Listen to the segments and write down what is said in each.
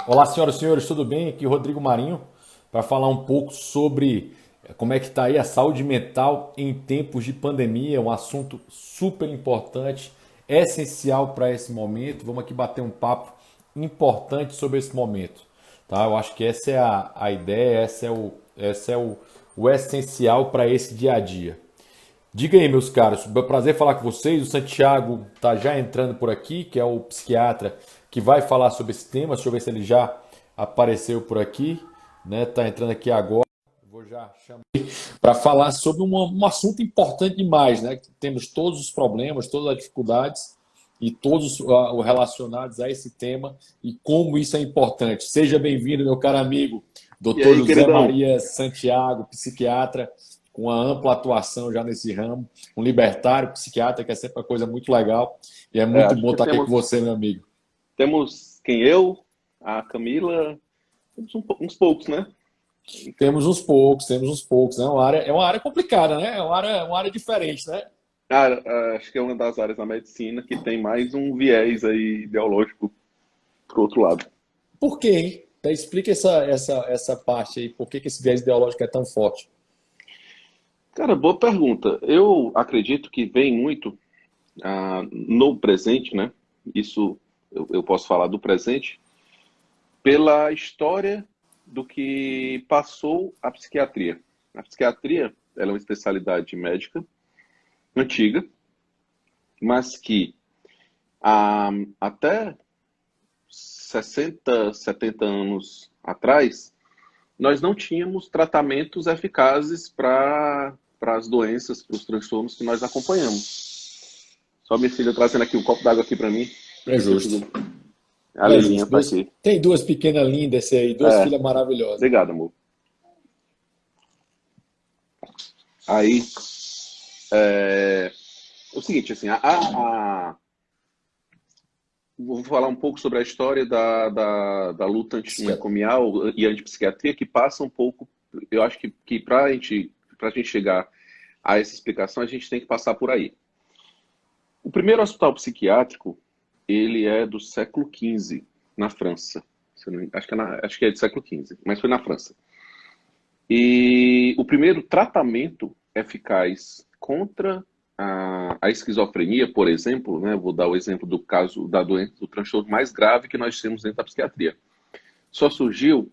Olá, senhoras e senhores, tudo bem? Aqui é o Rodrigo Marinho para falar um pouco sobre como é que está aí a saúde mental em tempos de pandemia, um assunto super importante, essencial para esse momento. Vamos aqui bater um papo importante sobre esse momento, tá? Eu acho que essa é a ideia, esse é o essencial para esse dia a dia. Diga aí, meus caros, é um prazer falar com vocês. O Santiago está já entrando por aqui, que é o psiquiatra que vai falar sobre esse tema. Deixa eu ver se ele já apareceu por aqui, né? Tá entrando aqui agora. Vou já chamar para falar sobre um assunto importante demais, né? Temos todos os problemas, todas as dificuldades e todos os relacionados a esse tema e como isso é importante. Seja bem-vindo, meu caro amigo, E Dr. aí, José queridão? Maria Santiago, psiquiatra com uma ampla atuação já nesse ramo, um libertário, psiquiatra, que é sempre uma coisa muito legal. E é muito Acho bom que estar aqui com você, meu amigo. temos quem eu, a Camila, temos uns poucos, né? Então, Temos uns poucos. Né? É uma área complicada, né? É uma área diferente, né? acho que é uma das áreas da medicina que tem mais um viés aí ideológico pro outro lado. Por quê, hein? Então, explica essa parte aí, por que esse viés ideológico é tão forte? Cara, boa pergunta. Eu acredito que vem muito no presente, né? Isso eu posso falar do presente, pela história do que passou a psiquiatria. A psiquiatria, ela é uma especialidade médica antiga, mas que há até 60, 70 anos atrás, nós não tínhamos tratamentos eficazes para as doenças, para os transtornos que nós acompanhamos. Só minha filha trazendo aqui um copo d'água aqui para mim. É Deixa eu justo. segurar. A É Lilinha justo. tá aqui. Tem duas pequenas lindas esse aí, duas É, filhas maravilhosas. obrigado, amor. Aí, é o seguinte, assim, vou falar um pouco sobre a história da luta Psiquiatra. antimanicomial e antipsiquiatria, que passa um pouco. Eu acho que para a gente chegar a essa explicação, a gente tem que passar por aí. O primeiro hospital psiquiátrico, ele é do século XV, na França. Acho que é do século XV, mas foi na França. E o primeiro tratamento eficaz contra a esquizofrenia, por exemplo, né, vou dar o exemplo do caso da doença, do transtorno mais grave que nós temos dentro da psiquiatria. Só surgiu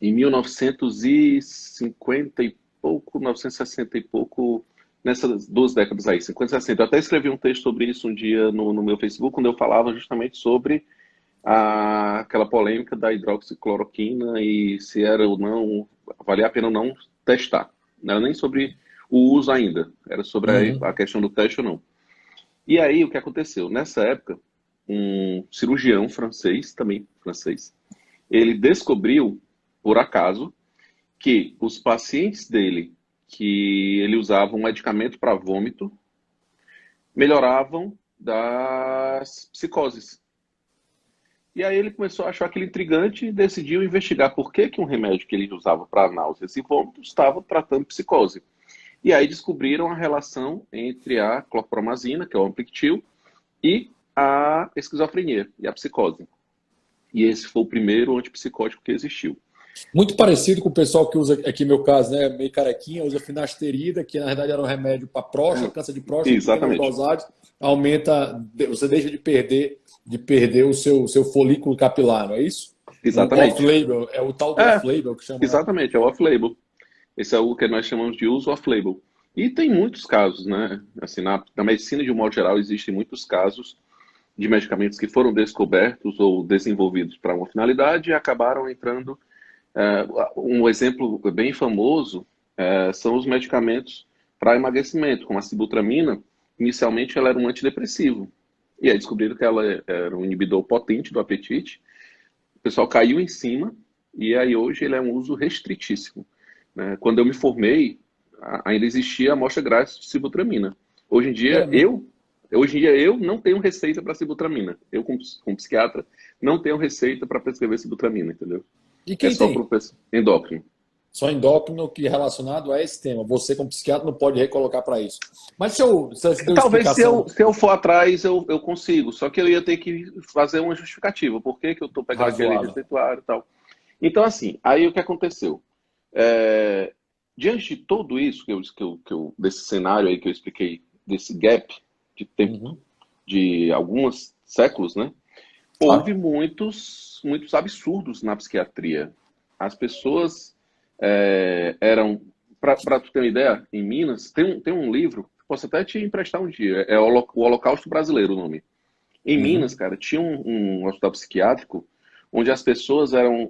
em 1950 e pouco, 1960 e pouco, nessas duas décadas aí, 50 e 60. Eu até escrevi um texto sobre isso um dia no meu Facebook, quando eu falava justamente sobre aquela polêmica da hidroxicloroquina e se era ou não, valia a pena ou não testar. Não era nem sobre o uso ainda, era sobre a Uhum. questão do teste ou não. E aí, o que aconteceu? Nessa época, um cirurgião francês, também francês, ele descobriu, por acaso, que os pacientes dele, que ele usava um medicamento para vômito, melhoravam das psicoses. E aí ele começou a achar aquilo intrigante e decidiu investigar por que um remédio que ele usava para náuseas e vômitos estava tratando psicose. E aí descobriram a relação entre a clorpromazina, que é o Amplictil, e a esquizofrenia e a psicose. E esse foi o primeiro antipsicótico que existiu. Muito parecido com o pessoal que usa, aqui no meu caso, né, meio carequinha, usa finasterida, que na verdade era um remédio para próstata, câncer de próstata, em pequenas Exatamente. dosagens, aumenta, você deixa de perder o seu folículo capilar, não é isso? O Exatamente. off-label, é o tal do É, off-label que chama, né? exatamente, é o off-label. Esse é o que nós chamamos de uso off-label. E tem muitos casos, né? Assim, na medicina, de um modo geral, existem muitos casos de medicamentos que foram descobertos ou desenvolvidos para uma finalidade e acabaram entrando. Um exemplo bem famoso são os medicamentos para emagrecimento, como a sibutramina. Inicialmente, ela era um antidepressivo. E aí descobriram que ela era um inibidor potente do apetite. O pessoal caiu em cima e aí hoje ele é um uso restritíssimo, né? Quando eu me formei, ainda existia a amostra grátis de sibutramina. Hoje em dia, É, né? eu não tenho receita para sibutramina. Eu, como psiquiatra, não tenho receita para prescrever sibutramina, entendeu? E É quem só para tem? o endócrino. Só endócrino que é relacionado a esse tema. Você, como psiquiatra, não pode recolocar para isso. Mas você deu Talvez explicação se eu for atrás eu consigo, só que eu ia ter que fazer uma justificativa. Por que que eu estou pegando aquele razoável. receituário e tal? Então, assim, aí o que aconteceu? É, diante de tudo isso, desse cenário aí que eu expliquei, desse gap de tempo, Uhum, de alguns séculos, né? Houve claro. muitos absurdos na psiquiatria. As pessoas eram. Para tu ter uma ideia, em Minas, tem um livro, posso até te emprestar um dia, é o Holocausto Brasileiro o nome. Em Minas, Uhum. cara, tinha um hospital psiquiátrico onde as pessoas eram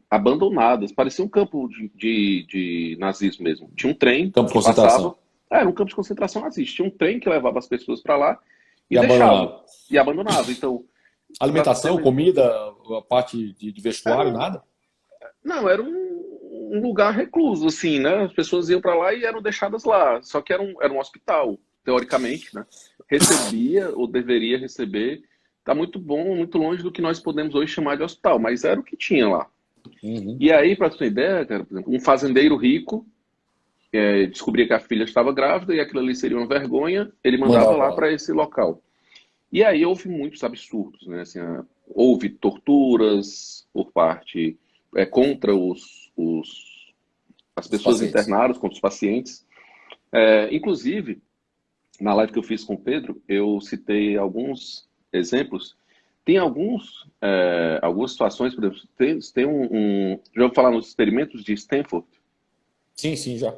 abandonadas, parecia um campo de nazismo mesmo. Tinha um trem Campo de que passava, concentração. era um campo de concentração nazista. Tinha um trem que levava as pessoas para lá e E deixava, abandonado. e abandonava. Então, para tu ter Alimentação, uma... comida, a parte de vestuário, Era, nada? não, era um lugar recluso, assim, né? As pessoas iam para lá e eram deixadas lá. Só que era um hospital, teoricamente, né? Recebia ou deveria receber. Tá muito bom, muito longe do que nós podemos hoje chamar de hospital, mas era o que tinha lá. Uhum. E aí, para tu ter ideia, cara, por exemplo, um fazendeiro rico descobria que a filha estava grávida e aquilo ali seria uma vergonha, ele mandava Mandava lá para lá. para esse local. E aí houve muitos absurdos, né? Assim, houve torturas por parte contra as Os pessoas pacientes. internadas, contra os pacientes. Inclusive, na live que eu fiz com o Pedro, eu citei alguns exemplos. Tem algumas situações, por exemplo, tem já vou falar nos experimentos de Stanford. Sim, sim, já.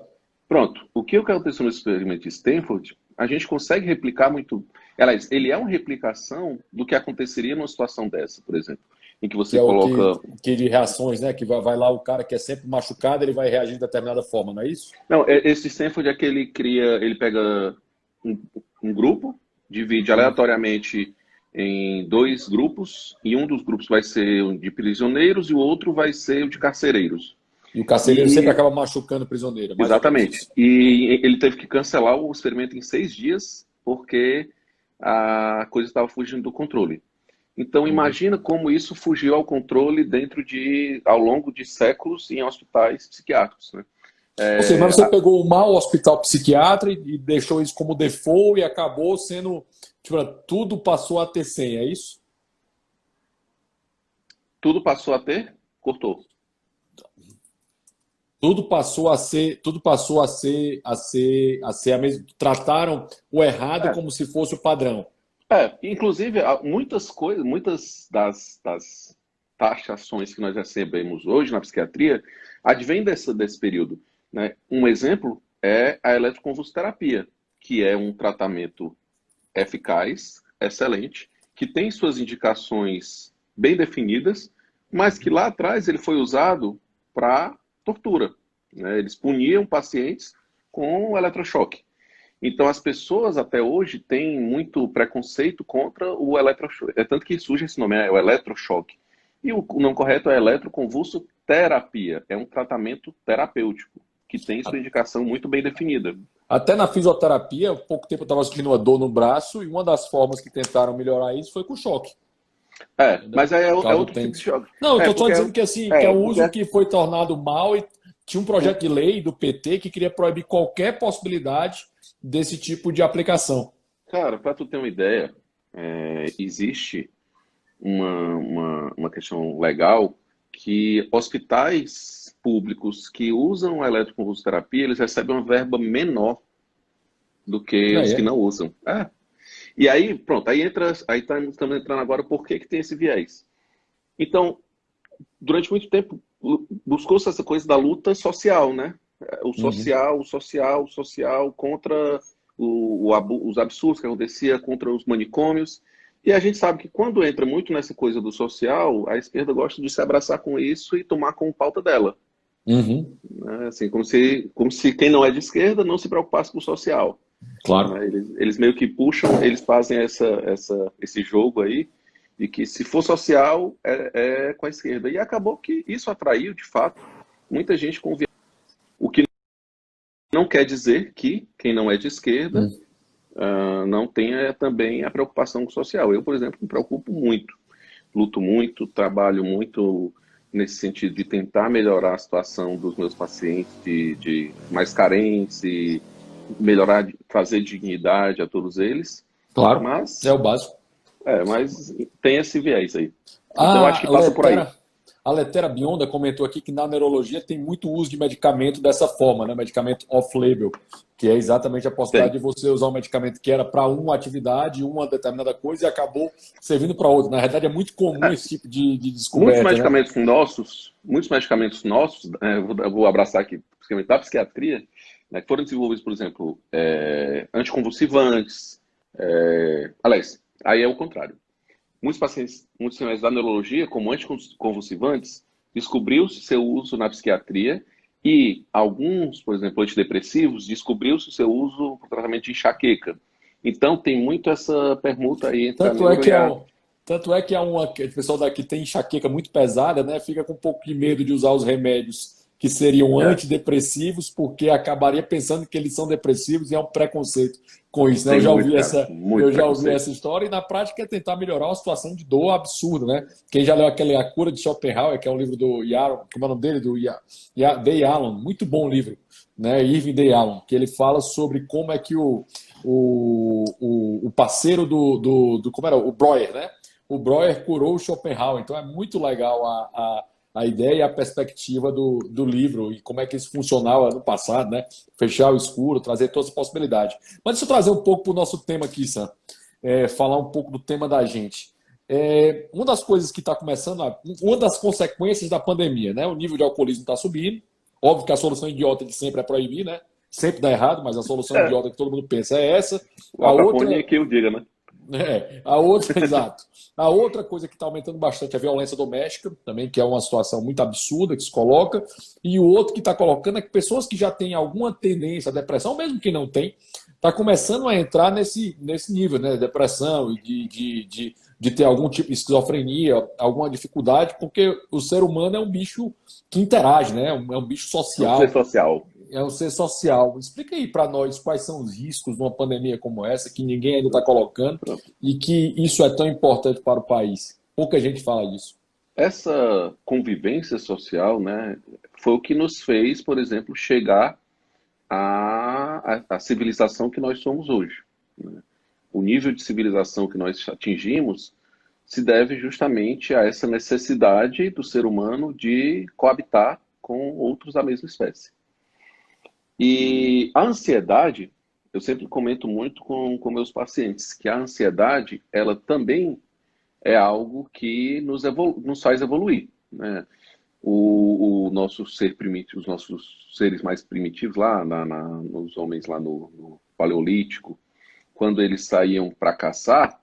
Pronto, o que aconteceu no experimento de Stanford, a gente consegue replicar muito. Aliás, ele é uma replicação do que aconteceria numa situação dessa, por exemplo, em que Que você é o coloca. que de reações, né? Que vai lá o cara que é sempre machucado, ele vai reagir de determinada forma, não é isso? Não, esse Stanford é que ele pega um, um grupo, divide Hum. aleatoriamente em dois grupos, e um dos grupos vai ser o de prisioneiros e o outro vai ser o de carcereiros. E o carcereiro sempre E acaba machucando o prisioneiro, é mais ou menos exatamente. isso. E ele teve que cancelar o experimento em 6 dias porque a coisa estava fugindo do controle. Então Uhum. imagina como isso fugiu ao controle ao longo de séculos em hospitais psiquiátricos, né? Ou seja, mas É, você pegou o mau hospital psiquiatra e deixou isso como default e acabou sendo. Tipo, tudo passou a ter senha, é isso? tudo passou a ter, cortou. Tudo passou a ser a mesma. Trataram o errado É, como se fosse o padrão. inclusive muitas coisas, muitas das taxações que nós recebemos hoje na psiquiatria advêm desse período, né? Um exemplo é a eletroconvulsoterapia, que é um tratamento eficaz, excelente, que tem suas indicações bem definidas, mas que lá atrás ele foi usado para tortura, né? Eles puniam pacientes com eletrochoque. Então as pessoas até hoje têm muito preconceito contra o eletrochoque. É tanto que surge esse nome, é o eletrochoque. E o nome correto é eletroconvulsoterapia. É um tratamento terapêutico que tem sua indicação muito bem definida. Até na fisioterapia, há pouco tempo eu estava sentindo uma dor no braço e uma das formas que tentaram melhorar isso foi com choque. Entendeu? Mas aí é Caso outro tipo tenha. de choque. Não, eu É, estou só porque dizendo que assim, que é um porque uso que foi tornado mal e tinha um projeto de lei do PT que queria proibir qualquer possibilidade desse tipo de aplicação. cara, para tu ter uma ideia, existe uma questão legal que hospitais públicos que usam a eletroconvulsoterapia, eles recebem uma verba menor do que Ah, os que é? não usam. E aí, pronto, estamos entrando agora por que tem esse viés. Então, durante muito tempo, buscou-se essa coisa da luta social, né? Uhum. O social contra os absurdos que acontecia, contra os manicômios. E a gente sabe que quando entra muito nessa coisa do social, a esquerda gosta de se abraçar com isso e tomar como pauta dela. Uhum. Né? Assim, como se quem não é de esquerda não se preocupasse com o social. Claro. Né? Eles meio que puxam, eles fazem esse jogo aí, de que se for social, é com a esquerda. E acabou que isso atraiu, de fato, muita gente com viés. O que não quer dizer que quem não é de esquerda Uhum. não tenha também a preocupação com o social. Eu, por exemplo, me preocupo muito, luto muito, trabalho muito nesse sentido de tentar melhorar a situação dos meus pacientes de mais carentes e melhorar, trazer dignidade a todos eles, Claro, é mas, o básico. mas tem esse viés aí. Então, acho A que passa por aí. A Letera Bionda comentou aqui que na neurologia tem muito uso de medicamento dessa forma, né? Medicamento off-label, que é exatamente a possibilidade Tem. de você usar um medicamento que era para uma atividade, uma determinada coisa, e acabou servindo para outra. Na verdade, é muito comum É, esse tipo de descoberta, né? muitos medicamentos nossos, eu vou abraçar aqui, principalmente da psiquiatria, né, que foram desenvolvidos, por exemplo, anticonvulsivantes, aliás, aí é o contrário. Muitos pacientes da neurologia, como anticonvulsivantes, descobriu-se seu uso na psiquiatria e alguns, por exemplo, antidepressivos, descobriu-se seu uso para tratamento de enxaqueca. Então, tem muito essa permuta aí entre a Tanto é neuro que e a... tanto é que o pessoal daqui tem enxaqueca muito pesada, né? Fica com um pouco de medo de usar os remédios que seriam É, antidepressivos, porque acabaria pensando que eles são depressivos e é um preconceito com isso, né? tem muito, cara, Eu muito já ouvi preconceito. essa história e na prática é tentar melhorar uma situação de dor absurda, né? Quem já leu aquele A Cura de Schopenhauer, que é um livro do Yaron, como é o nome dele? Day Allen, muito bom livro, né? Irving Day Allen, que ele fala sobre como é que o parceiro como era? O Breuer, né? O Breuer curou o Schopenhauer. Então é muito legal a ideia e a perspectiva do livro e como é que isso funcionava no passado, né? Fechar o escuro, trazer todas as possibilidades. Mas deixa eu trazer um pouco para o nosso tema aqui, Sam. Falar um pouco do tema da gente. Uma das coisas que está começando, uma das consequências da pandemia, né? O nível de alcoolismo está subindo. Óbvio que a solução idiota de sempre é proibir, né? Sempre dá errado, mas a solução É, idiota que todo mundo pensa é essa. o A Al Capone é outra, que eu diga, né? exato. A outra coisa que está aumentando bastante é a violência doméstica, também, que é uma situação muito absurda que se coloca. E o outro que está colocando é que pessoas que já têm alguma tendência à depressão, mesmo que não tem, está começando a entrar nesse nível, né? Depressão e de ter algum tipo de esquizofrenia, alguma dificuldade, porque o ser humano é um bicho que interage, né? É um bicho É um ser social, social. é um ser social. Explica aí para nós quais são os riscos de uma pandemia como essa, que ninguém ainda está colocando, Pronto. e que isso é tão importante para o país. Pouca gente fala disso. Essa convivência social, né, foi o que nos fez, por exemplo, chegar à civilização que nós somos hoje, né? O nível de civilização que nós atingimos se deve justamente a essa necessidade do ser humano de coabitar com outros da mesma espécie. E a ansiedade, eu sempre comento muito com meus pacientes, que a ansiedade, ela também é algo que nos faz evoluir, né? O nosso ser primitivo, os nossos seres mais primitivos lá, nos homens lá no Paleolítico, quando eles saíam para caçar,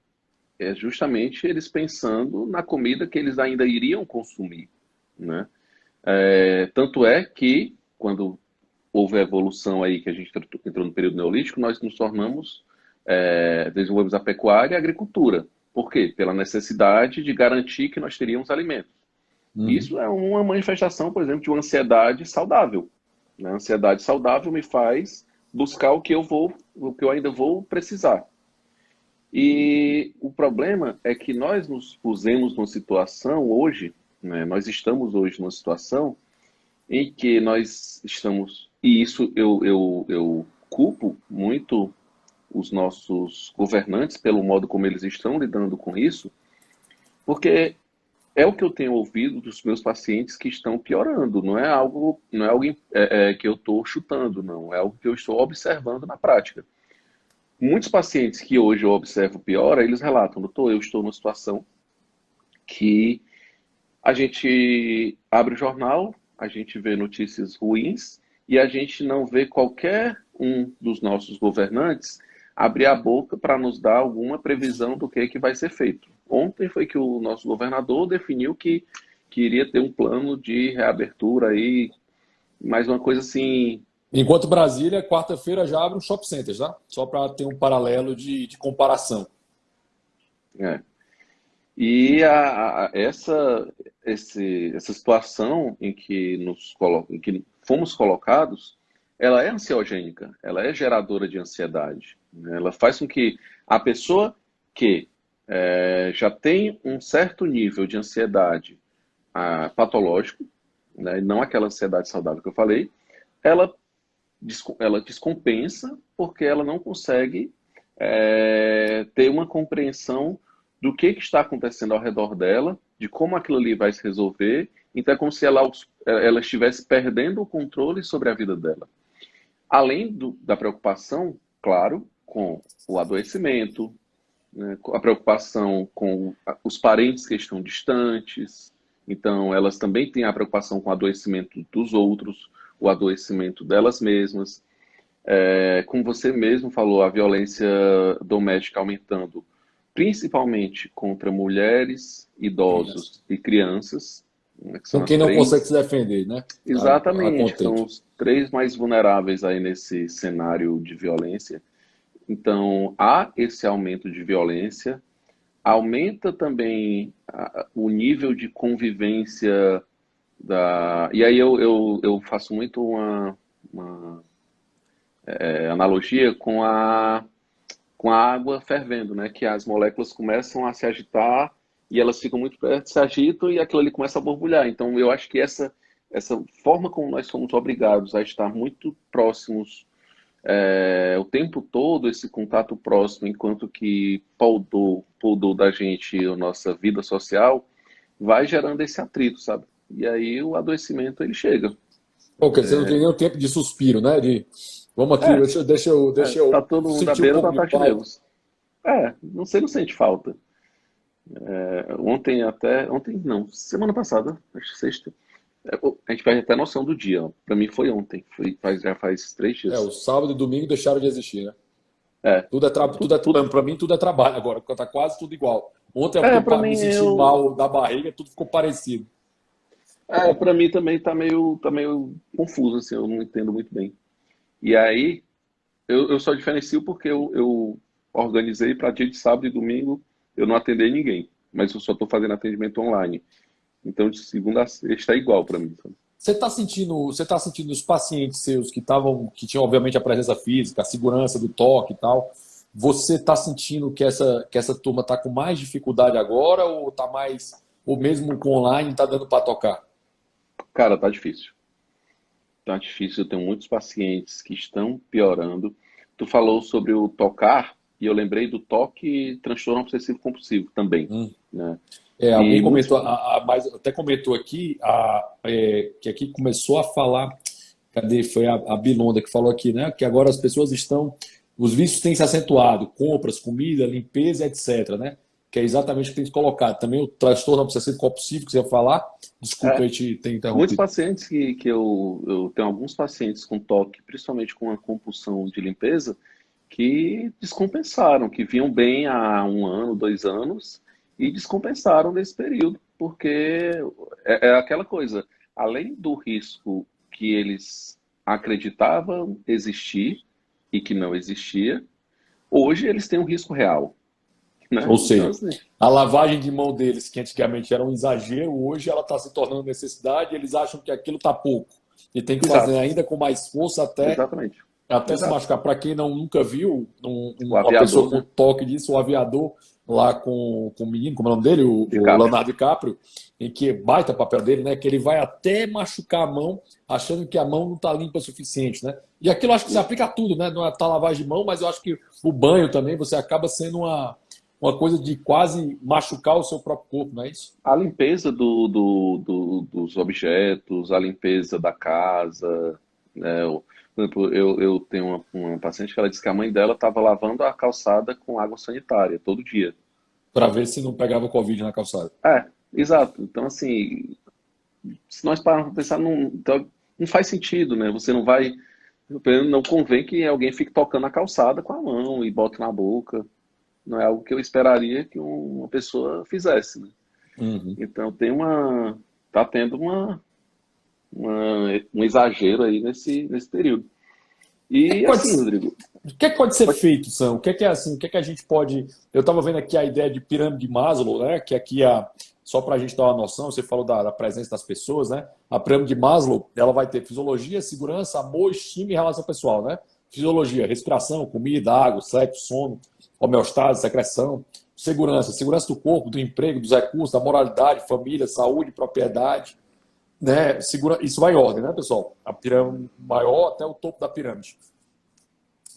é justamente eles pensando na comida que eles ainda iriam consumir, né? Tanto é que quando houve a evolução aí que a gente entrou no período neolítico, nós nos tornamos, desenvolvemos a pecuária e a agricultura. Por quê? Pela necessidade de garantir que nós teríamos alimentos. Uhum. Isso é uma manifestação, por exemplo, de uma ansiedade saudável, né? A ansiedade saudável me faz buscar o que eu ainda vou precisar. E o problema é que nós nos pusemos numa situação hoje, né? Nós estamos hoje numa situação em que nós estamos, e isso eu culpo muito os nossos governantes pelo modo como eles estão lidando com isso, porque é o que eu tenho ouvido dos meus pacientes que estão piorando. Não é algo que eu estou chutando, não. É algo que eu estou observando na prática. Muitos pacientes que hoje eu observo piora, eles relatam, doutor, eu estou numa situação que a gente abre o jornal, a gente vê notícias ruins e a gente não vê qualquer um dos nossos governantes abrir a boca para nos dar alguma previsão do que vai ser feito. Ontem foi que o nosso governador definiu que iria ter um plano de reabertura aí, mais uma coisa assim. Enquanto Brasília, quarta-feira já abre um shopping center, tá? Só para ter um paralelo de comparação. É. E essa situação em que fomos colocados, ela é ansiogênica, ela é geradora de ansiedade, né? Ela faz com que a pessoa que já tem um certo nível de ansiedade patológico, né, não aquela ansiedade saudável que eu falei, ela, ela descompensa porque ela não consegue ter uma compreensão do que está acontecendo ao redor dela, de como aquilo ali vai se resolver. Então é como se ela estivesse perdendo o controle sobre a vida dela. Além da preocupação, claro, com o adoecimento, né, a preocupação com os parentes que estão distantes. Então, elas também têm a preocupação com o adoecimento dos outros, o adoecimento delas mesmas. Como você mesmo falou, a violência doméstica aumentando, principalmente contra mulheres, Criança. idosos e crianças, né, que são Com as quem não consegue três. se defender, né? A Exatamente, são contento. os três mais vulneráveis aí nesse cenário de violência. Então, há esse aumento de violência, aumenta também o nível de convivência E aí eu faço muito uma analogia com a água fervendo, né? Que as moléculas começam a se agitar e elas ficam muito perto, se agitam e aquilo ali começa a borbulhar. Então, eu acho que essa forma como nós somos obrigados a estar muito próximos o tempo todo, esse contato próximo, enquanto que poldou da gente a nossa vida social, vai gerando esse atrito, sabe? E aí o adoecimento, ele chega. Pô, quer dizer, não tem nem o tempo de suspiro, né? De vamos aqui, É, deixa eu tá todo mundo à sentir um beira do pouco de ataque paz. nervoso. Você não sente falta. Ontem não, semana passada, acho que sexta, a gente perde até a noção do dia. Para mim foi ontem, já faz 3 dias. O sábado e domingo deixaram de existir, né? É, Para mim tudo é trabalho agora, porque tá quase tudo igual. Ontem é porque para eu me mim senti mal da barriga, tudo ficou parecido. para mim também tá meio confuso, assim, eu não entendo muito bem. E aí, eu só diferencio porque eu organizei para dia de sábado e domingo eu não atender ninguém, mas eu só estou fazendo atendimento online. Então, de segunda a sexta é igual para mim, sabe? Você tá sentindo os pacientes seus que tinham obviamente a presença física, a segurança do toque e tal, você tá sentindo que essa turma tá com mais dificuldade agora ou tá mais, ou mesmo com online tá dando para tocar? Cara, tá difícil. Tá difícil, eu tenho muitos pacientes que estão piorando. Tu falou sobre o tocar, e eu lembrei do toque transtorno obsessivo compulsivo também, né? Alguém E muitos. comentou, mas até comentou aqui que aqui começou a falar, cadê? Foi a Bilonda que falou aqui, né? Que agora as pessoas os vícios têm se acentuado, compras, comida, limpeza, etc, né? Que é exatamente o que tem que colocar. Também o transtorno obsessivo compulsivo que você ia falar, desculpa É, aí te ter muitos interrompido. pacientes que eu tenho alguns pacientes com toque, principalmente com a compulsão de limpeza, que descompensaram, que vinham bem há 1 ano, 2 anos, e descompensaram nesse período, porque é aquela coisa, além do risco que eles acreditavam existir e que não existia, hoje eles têm um risco real, né? Ou Então, seja, assim, a lavagem de mão deles, que antigamente era um exagero, hoje ela está se tornando necessidade, e eles acham que aquilo está pouco. E tem que fazer exato, ainda com mais força exatamente, até se exato. machucar. Para quem nunca viu, O uma pessoa aviador, com né? toque disso, o aviador lá com o menino, como é o nome dele? De O capro. Leonardo DiCaprio, em que baita papel dele, né? Que ele vai até machucar a mão, achando que a mão não está limpa o suficiente, né? E aquilo eu acho que se aplica a tudo, né? Não é tá lavagem de mão, mas eu acho que o banho também você acaba sendo uma coisa de quase machucar o seu próprio corpo, não é isso? A limpeza dos objetos, a limpeza da casa, né? Por exemplo, eu tenho uma paciente que ela disse que a mãe dela estava lavando a calçada com água sanitária todo dia. Para ver se não pegava Covid na calçada. Exato. Então, assim, se nós pararmos para pensar, então, não faz sentido, né? Você não vai. Não convém que alguém fique tocando a calçada com a mão e bote na boca. Não é algo que eu esperaria que uma pessoa fizesse, né? Uhum. Então, tá tendo um exagero aí nesse período. E Pode assim, Rodrigo, O que é que pode ser pode- feito, Sam? O que é que é assim? O que é que a gente pode. Eu estava vendo aqui a ideia de pirâmide de Maslow, né? Que aqui só para a gente dar uma noção, você falou da presença das pessoas, né? A pirâmide de Maslow, ela vai ter fisiologia, segurança, amor, estima e relação pessoal, né? Fisiologia, respiração, comida, água, sexo, sono, homeostase, secreção. segurança do corpo, do emprego, dos recursos, da moralidade, família, saúde, propriedade, né? Isso vai em ordem, né, pessoal? A pirâmide maior até o topo da pirâmide.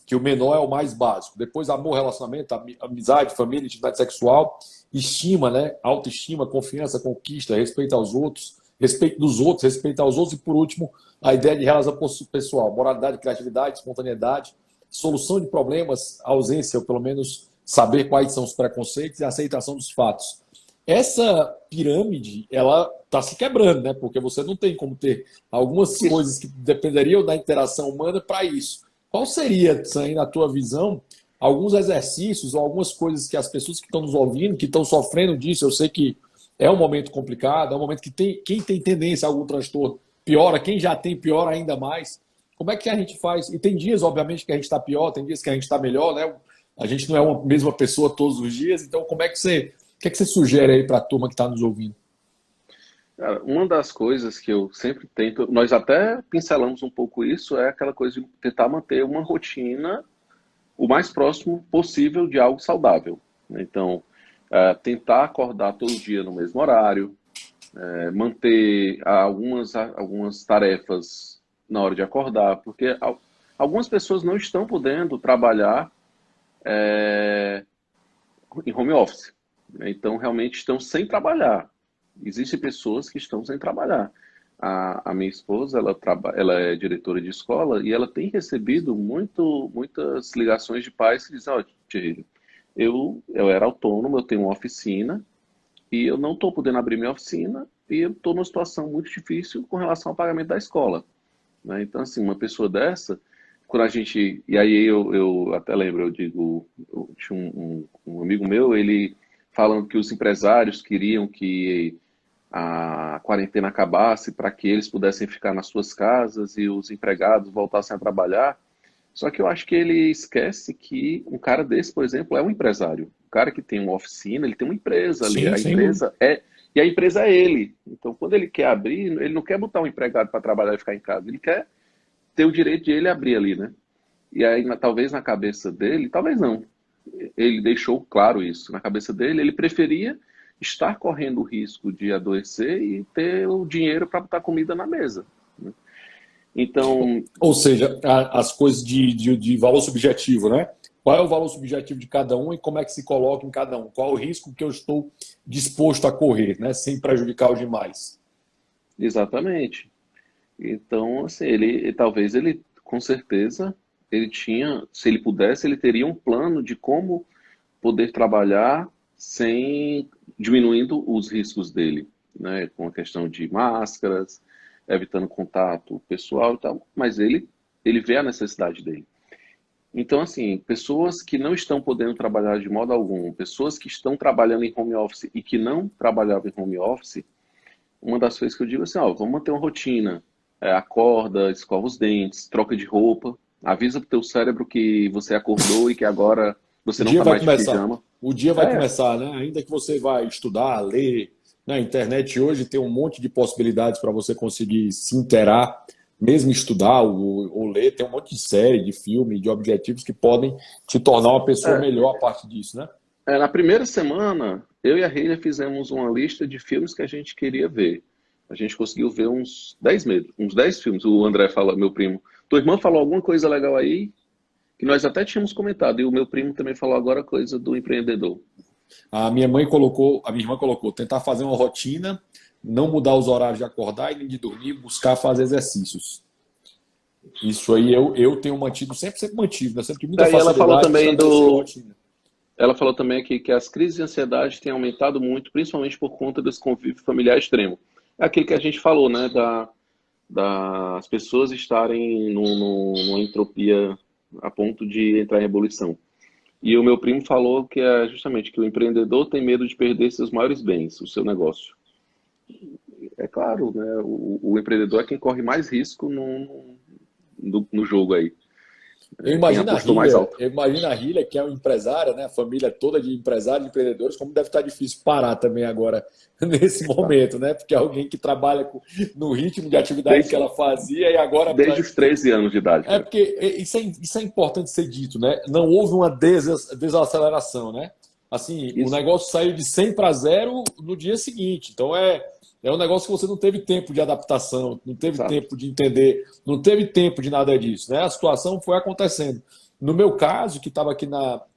Que o menor é o mais básico. Depois, amor, relacionamento, amizade, família, intimidade sexual, estima, né? Autoestima, confiança, conquista, respeito aos outros, respeito dos outros, respeito aos outros. E, por último, a ideia de realização pessoal, moralidade, criatividade, espontaneidade, solução de problemas, ausência, ou pelo menos saber quais são os preconceitos e a aceitação dos fatos. Essa pirâmide, ela está se quebrando, né? Porque você não tem como ter algumas coisas que dependeriam da interação humana para isso. Qual seria, Sam, na tua visão, alguns exercícios ou algumas coisas que as pessoas que estão nos ouvindo, que estão sofrendo disso, eu sei que é um momento complicado, é um momento que quem tem tendência a algum transtorno piora, quem já tem piora ainda mais. Como é que a gente faz? E tem dias, obviamente, que a gente está pior, tem dias que a gente está melhor, né? A gente não é uma mesma pessoa todos os dias, então como é que você, o que é que você sugere aí para a turma que está nos ouvindo? Cara, uma das coisas que eu sempre tento, nós até pincelamos um pouco isso, é aquela coisa de tentar manter uma rotina o mais próximo possível de algo saudável, né? Então, tentar acordar todo dia no mesmo horário, manter algumas tarefas na hora de acordar, porque algumas pessoas não estão podendo trabalhar em home office, né? Então, realmente estão sem trabalhar. Existem pessoas que estão sem trabalhar. A minha esposa, ela é diretora de escola e ela tem recebido muitas ligações de pais que dizem, ó, eu era autônomo, eu tenho uma oficina e eu não estou podendo abrir minha oficina e eu estou numa situação muito difícil com relação ao pagamento da escola, né? Então, assim, uma pessoa dessa, quando a gente... E aí eu até lembro, eu tinha um amigo meu, ele falando que os empresários queriam que a quarentena acabasse para que eles pudessem ficar nas suas casas e os empregados voltassem a trabalhar. Só que eu acho que ele esquece que um cara desse, por exemplo, é um empresário. Um cara que tem uma oficina, ele tem uma empresa ali. Sim, A sem dúvida. empresa é... E a empresa é ele. Então, quando ele quer abrir, ele não quer botar um empregado para trabalhar e ficar em casa. Ele quer ter o direito de ele abrir ali, né? E aí, talvez na cabeça dele, talvez não, ele deixou claro isso. Na cabeça dele, ele preferia estar correndo o risco de adoecer e ter o dinheiro para botar comida na mesa, né? Então, Ou seja, as coisas de valor subjetivo, né? Qual é o valor subjetivo de cada um e como é que se coloca em cada um? Qual o risco que eu estou disposto a correr, né? Sem prejudicar os demais? exatamente. Então, assim, talvez ele, com certeza, ele tinha, se ele pudesse, ele teria um plano de como poder trabalhar sem diminuindo os riscos dele, né? Com a questão de máscaras, evitando contato pessoal e tal, mas ele vê a necessidade dele. Então, assim, pessoas que não estão podendo trabalhar de modo algum, pessoas que estão trabalhando em home office e que não trabalhavam em home office, uma das coisas que eu digo é assim, ó, vamos manter uma rotina, acorda, escova os dentes, troca de roupa, avisa pro teu cérebro que você acordou e que agora você O não dia está vai mais de começar. pijama. O dia vai É, começar, né? Ainda que você vai estudar, ler. Na internet hoje tem um monte de possibilidades para você conseguir se inteirar, mesmo estudar ou ler. Tem um monte de série, de filme, de objetivos que podem te tornar uma pessoa é, melhor a partir disso, né? na primeira semana, eu e a Reila fizemos uma lista de filmes que a gente queria ver. A gente conseguiu ver uns 10 filmes. O André fala, meu primo, tua irmã falou alguma coisa legal aí, que nós até tínhamos comentado, e o meu primo também falou agora coisa do empreendedor. A minha irmã colocou, tentar fazer uma rotina, não mudar os horários de acordar e nem de dormir, buscar fazer exercícios. Isso aí eu tenho mantido, sempre mantido, né? Sempre tive muita Daí facilidade de estabelecer rotina. ela falou também aqui que as crises de ansiedade têm aumentado muito, principalmente por conta desse convívio familiar extremo. É aquilo que a gente falou, né, das pessoas estarem numa entropia a ponto de entrar em ebulição. E o meu primo falou que é justamente que o empreendedor tem medo de perder seus maiores bens, o seu negócio. É claro, né, o empreendedor é quem corre mais risco no jogo aí. Eu Quem imagino a apostou mais Hília, alto. eu imagino a Hília, que é uma empresária, né? A família toda de empresários e empreendedores, como deve estar difícil parar também agora, nesse Tá? momento, né? Porque é alguém que trabalha no ritmo de atividade que Desde, ela fazia e agora. desde os 13 anos de idade, É cara. porque isso é importante ser dito, né? Não houve uma desaceleração, né? assim, o Isso, negócio saiu de 100 para zero no dia seguinte. Então é um negócio que você não teve tempo de adaptação, não teve exato. tempo de entender, não teve tempo de nada disso, né? A situação foi acontecendo. No meu caso, que estava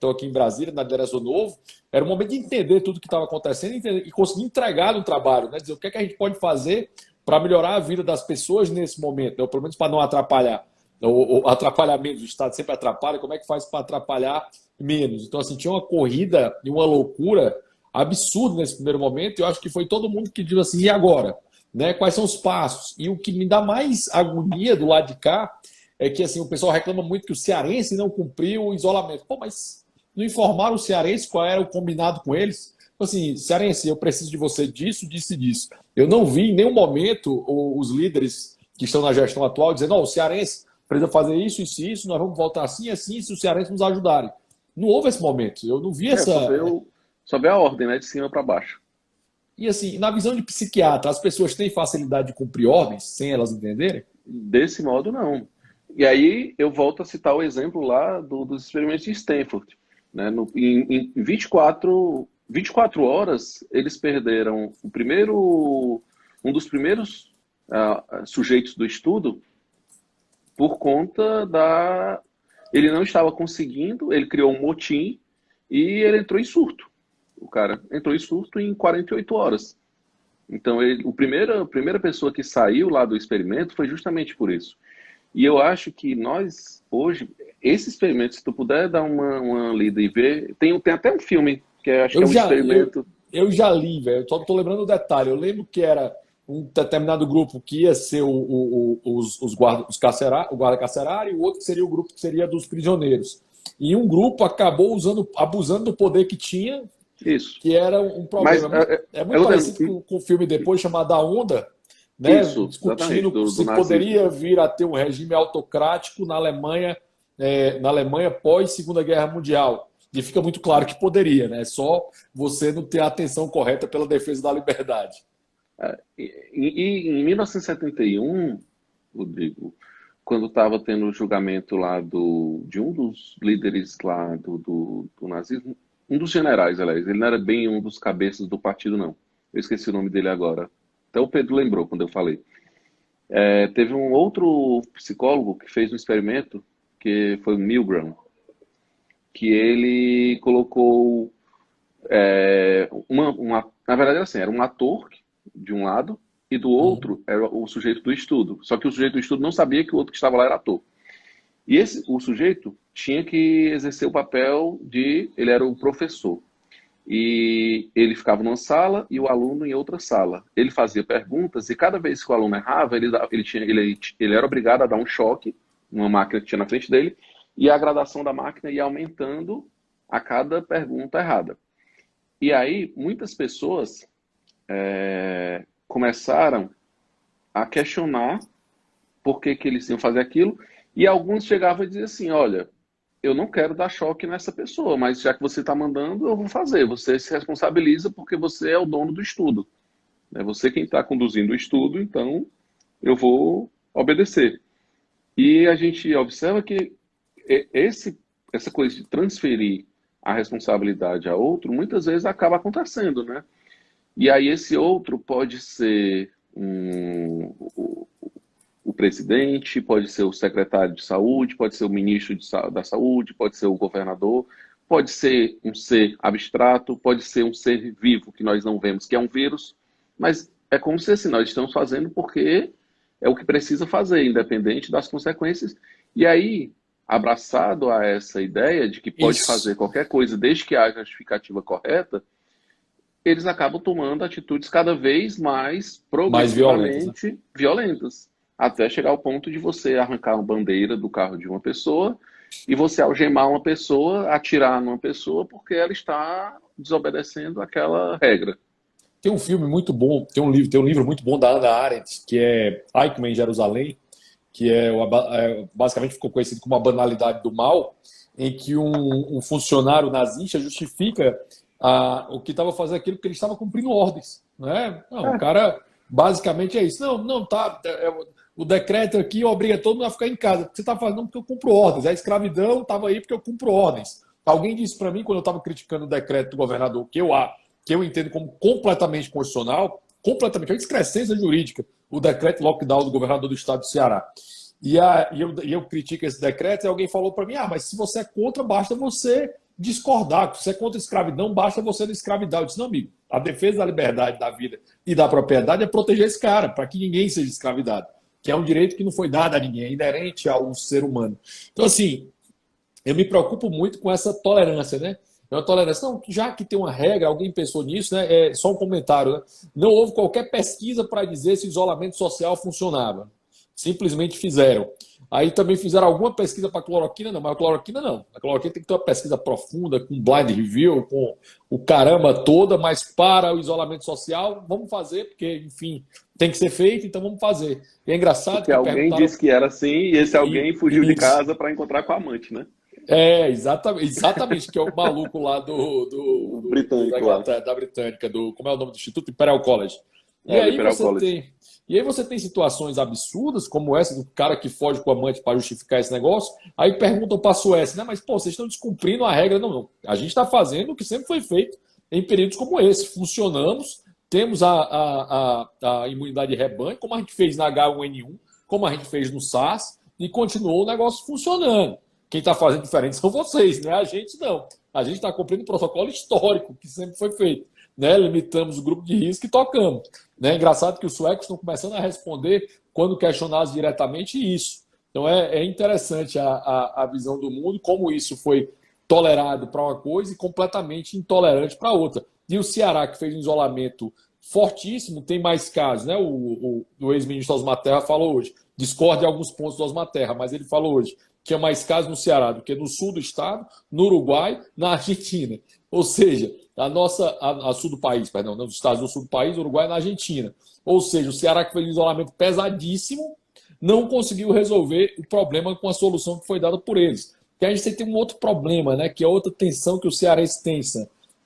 tô aqui em Brasília, na Direção Novo, era o momento de entender tudo que estava acontecendo e conseguir entregar no trabalho, né? Dizer o que é que a gente pode fazer para melhorar a vida das pessoas nesse momento, né? Ou pelo menos para não atrapalhar, ou atrapalhar menos. O Estado sempre atrapalha, como é que faz para atrapalhar menos? Então, assim, tinha uma corrida e uma loucura absurda nesse primeiro momento, e eu acho que foi todo mundo que disse assim, e agora? Né? Quais são os passos? E o que me dá mais agonia do lado de cá é que assim, o pessoal reclama muito que o cearense não cumpriu o isolamento. Pô, mas não informaram o cearense qual era o combinado com eles? Assim, cearense, eu preciso de você disso, disso e disso. Eu não vi em nenhum momento os líderes que estão na gestão atual dizendo, não, o cearense precisa fazer isso, isso e isso, nós vamos voltar assim, assim, se os cearenses nos ajudarem. Não houve esse momento. Eu não vi É, essa. só vê a ordem, né? De cima para baixo. E assim, na visão de psiquiatra, as pessoas têm facilidade de cumprir ordens sem elas entenderem? Desse modo, não. E aí eu volto a citar o exemplo lá dos experimentos de Stanford. Né? Em 24 horas, eles perderam um dos primeiros sujeitos do estudo por conta da. Ele não estava conseguindo, ele criou um motim e ele entrou em surto. O cara entrou em surto em 48 horas. Então, a primeira pessoa que saiu lá do experimento foi justamente por isso. E eu acho que nós, hoje, esse experimento, se tu puder dar uma lida e ver, tem até um filme, acho que Eu é um já, eu, experimento. eu já li, velho. Só não tô lembrando o detalhe. Eu lembro que era um determinado grupo que ia ser os guarda, o guarda carcerário, e o outro que seria o grupo que seria dos prisioneiros. E um grupo acabou abusando do poder que tinha, Isso. que era um Mas, problema. É muito parecido com o filme depois chamado A Onda, né? isso, exatamente, Discutindo do se nazismo. poderia vir a ter um regime autocrático na Alemanha pós Segunda Guerra Mundial. E fica muito claro que poderia, né? Só você não ter a atenção correta pela defesa da liberdade. Em 1971, Rodrigo, quando estava tendo o julgamento lá de um dos líderes lá do nazismo, um dos generais, aliás, ele não era bem um dos cabeças do partido, não. Eu esqueci o nome dele agora. Até o Pedro lembrou quando eu falei. Teve um outro psicólogo que fez um experimento, que foi o Milgram, que ele colocou na verdade era assim, era um ator de um lado e do Uhum. outro era o sujeito do estudo. Só que o sujeito do estudo não sabia que o outro que estava lá era ator. E o sujeito tinha que exercer o papel ele era o professor. E ele ficava numa sala e o aluno em outra sala. Ele fazia perguntas e cada vez que o aluno errava, ele era obrigado a dar um choque numa máquina que tinha na frente dele e a gradação da máquina ia aumentando a cada pergunta errada. E aí, muitas pessoas começaram a questionar por que eles iam fazer aquilo, e alguns chegavam e diziam assim, olha, eu não quero dar choque nessa pessoa, mas já que você está mandando, eu vou fazer. Você se responsabiliza porque você é o dono do estudo. É você quem está conduzindo o estudo, então eu vou obedecer. E a gente observa que essa coisa de transferir a responsabilidade a outro, muitas vezes acaba acontecendo, né? E aí esse outro pode ser o presidente, pode ser o secretário de saúde, pode ser o ministro da saúde, pode ser o governador, pode ser um ser abstrato, pode ser um ser vivo que nós não vemos, que é um vírus, mas é como se assim, nós estamos fazendo porque é o que precisa fazer, independente das consequências. E aí, abraçado a essa ideia de que pode fazer Isso. qualquer coisa desde que haja a justificativa correta, eles acabam tomando atitudes cada vez mais Mais violentas, né? progressivamente violentas, até chegar ao ponto de você arrancar uma bandeira do carro de uma pessoa e você algemar uma pessoa, atirar numa pessoa porque ela está desobedecendo aquela regra. Tem um filme muito bom, tem um livro muito bom da Hannah Arendt, que é Eichmann em Jerusalém, que basicamente ficou conhecido como a banalidade do mal, em que um funcionário nazista justifica o que estava fazendo aquilo porque ele estava cumprindo ordens, né? Não, o É, cara basicamente é isso. Não, não tá. O decreto aqui obriga todo mundo a ficar em casa. Você está fazendo porque eu cumpro ordens. A escravidão estava aí porque eu cumpro ordens. Alguém disse para mim, quando eu estava criticando o decreto do governador, que eu entendo como completamente constitucional, completamente, é uma excrescência jurídica, o decreto lockdown do governador do estado do Ceará. E eu critico esse decreto e alguém falou para mim, mas se você é contra, basta você discordar. Se você é contra a escravidão, basta você não escravidar. Eu disse, não, amigo, a defesa da liberdade, da vida e da propriedade é proteger esse cara, para que ninguém seja escravidado, que é um direito que não foi dado a ninguém, é inerente ao ser humano. Então, assim, eu me preocupo muito com essa tolerância, né? É uma tolerância. Não, já que tem uma regra, alguém pensou nisso, né? É só um comentário, né? Não houve qualquer pesquisa para dizer se o isolamento social funcionava. Simplesmente fizeram. Aí também fizeram alguma pesquisa para cloroquina, não, mas a cloroquina não. A cloroquina tem que ter uma pesquisa profunda, com blind review, com o caramba toda, mas para o isolamento social, vamos fazer, porque, enfim, tem que ser feito, então vamos fazer. E é engraçado Porque que alguém perguntaram. disse que era assim e esse alguém fugiu de Isso. casa para encontrar com a amante, né? Exatamente, que é o maluco lá O britânico lá. Da Britânica, como é o nome do Instituto Imperial College. E É, o aí Imperial você College. tem, e aí você tem situações absurdas, como essa do cara que foge com a amante para justificar esse negócio. Aí perguntam para a Suécia, né? Mas pô, vocês estão descumprindo a regra? Não, não. A gente está fazendo o que sempre foi feito em períodos como esse. Funcionamos, temos a imunidade de rebanho, como a gente fez na H1N1, como a gente fez no SARS, e continuou o negócio funcionando. Quem está fazendo diferente são vocês, não é a gente, não. A gente está cumprindo o protocolo histórico que sempre foi feito. Né? Limitamos o grupo de risco e tocamos. Né? Engraçado que os suecos estão começando a responder, quando questionados diretamente, isso. Então é interessante a visão do mundo, como isso foi tolerado para uma coisa e completamente intolerante para outra. E o Ceará, que fez um isolamento fortíssimo, tem mais casos. Né? O ex-ministro Osmar Terra falou hoje, discorda de alguns pontos do Osmar Terra, mas ele falou hoje que é mais casos no Ceará do que no sul do estado, no Uruguai, na Argentina. Ou seja, a sul do país, perdão, nos estados do sul do país, Uruguai e na Argentina. Ou seja, o Ceará, que fez um isolamento pesadíssimo, não conseguiu resolver o problema com a solução que foi dada por eles. E a gente tem um outro problema, né, que é outra tensão que o cearense tem,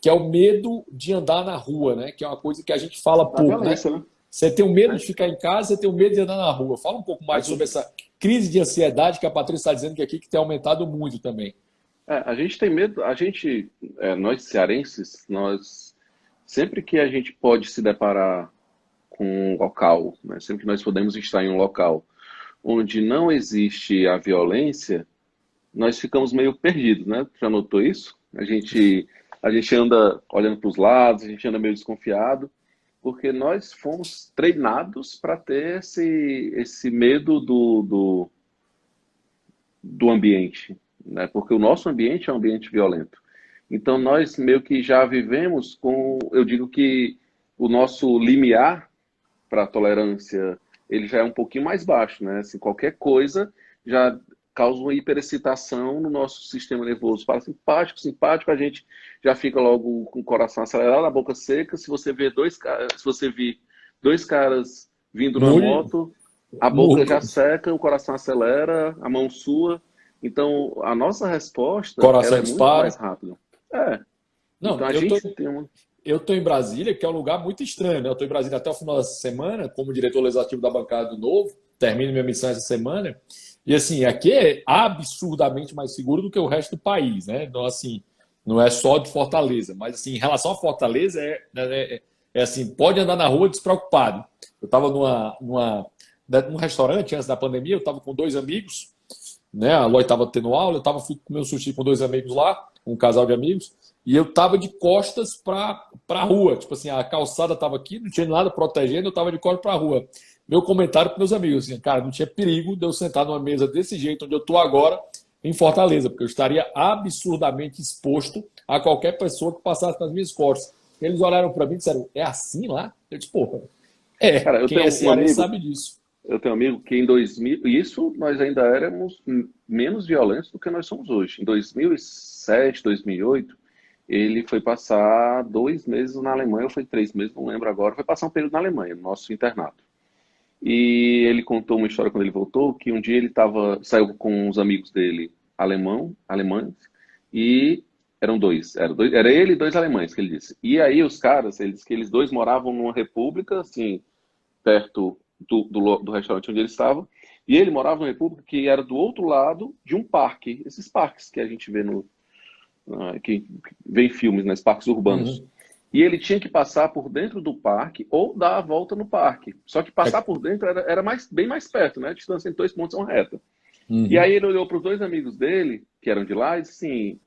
que é o medo de andar na rua, né, que é uma coisa que a gente fala A pouco, né? violência, né? Você tem o medo de ficar em casa, você tem o medo de andar na rua. Fala um pouco A mais sobre gente, essa crise de ansiedade que a Patrícia está dizendo que aqui que tem aumentado muito também. a gente tem medo, nós cearenses, sempre que a gente pode se deparar com um local, né, sempre que nós podemos estar em um local onde não existe a violência, nós ficamos meio perdidos, né? Já notou isso? A gente anda olhando para os lados, a gente anda meio desconfiado, porque nós fomos treinados para ter esse medo do ambiente, né? Porque o nosso ambiente é um ambiente violento. Então nós meio que já vivemos eu digo que o nosso limiar para a tolerância, ele já é um pouquinho mais baixo, né? Assim, qualquer coisa já causa uma hiperexcitação no nosso sistema nervoso. Parasimpático, simpático, a gente já fica logo com o coração acelerado, a boca seca. Se você vir dois caras vindo na Muito, moto, a boca já muito. seca, o coração acelera, a mão sua. Então, a nossa resposta, ela Coração é muito mais dispara. rápida. É. Então, Não, a eu tô, gente tem uma... eu tô em Brasília, que é um lugar muito estranho, né? Eu tô em Brasília até o final dessa semana, como diretor legislativo da bancada do Novo, termino minha missão essa semana. E assim, aqui é absurdamente mais seguro do que o resto do país, né? Então, assim, não é só de Fortaleza, mas assim, em relação a Fortaleza, é assim, pode andar na rua despreocupado. Eu estava num restaurante antes da pandemia, eu estava com dois amigos, né? A Loi estava tendo aula, fui comer um sushi com dois amigos lá, um casal de amigos, e eu estava de costas para a rua. Tipo assim, a calçada estava aqui, não tinha nada protegendo, eu estava de costas para a rua. Meu comentário para meus amigos, assim, cara, não tinha perigo de eu sentar numa mesa desse jeito onde eu estou agora em Fortaleza, porque eu estaria absurdamente exposto a qualquer pessoa que passasse nas minhas costas. Eles olharam para mim e disseram, é assim lá? Eu disse, porra, Cara, quem é cearense sabe disso. eu tenho um amigo que em 2000, isso nós ainda éramos menos violentos do que nós somos hoje. Em 2007, 2008, ele foi passar 2 meses na Alemanha, ou foi 3 meses, não lembro agora, foi passar um período na Alemanha, no nosso internato. E ele contou uma história quando ele voltou, que um dia saiu com uns amigos dele alemães, e era ele e dois alemães, que ele disse. E aí os caras, ele disse que eles dois moravam numa república, assim, perto do restaurante onde ele estava, e ele morava numa república que era do outro lado de um parque, esses parques que a gente vê que vê em filmes, nos parques urbanos. Uhum. E ele tinha que passar por dentro do parque ou dar a volta no parque. Só que passar por dentro era bem mais perto, né? A distância entre 2 pontos é uma reta. E Uhum. aí ele olhou para os 2 amigos dele, que eram de lá, e disse assim: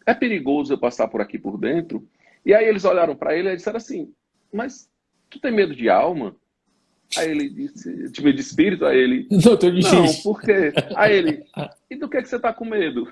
é perigoso eu passar por aqui por dentro? E aí eles olharam para ele e disseram assim: mas tu tem medo de alma? Aí ele disse, de medo de espírito? Aí ele, Não, tô não, difícil. por quê? Aí ele, e do que você está com medo?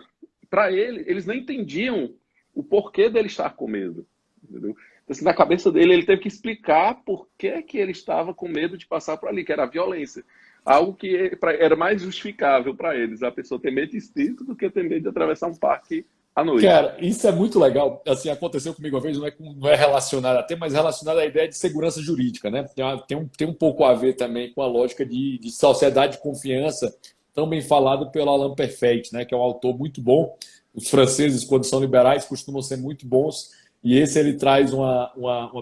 Para ele, eles não entendiam o porquê dele estar com medo. Entendeu? Então, assim, na cabeça dele, ele teve que explicar por que ele estava com medo de passar por ali, que era a violência. Algo que era mais justificável para eles, a pessoa ter medo de espírito do que ter medo de atravessar um parque à noite. Cara, isso é muito legal. Assim, aconteceu comigo uma vez, não é relacionado até, mas relacionado à ideia de segurança jurídica, né? Tem um pouco a ver também com a lógica de sociedade de confiança, tão bem falado pelo Alain Perfeit, né? Que é um autor muito bom. Os franceses, quando são liberais, costumam ser muito bons. E esse ele traz uma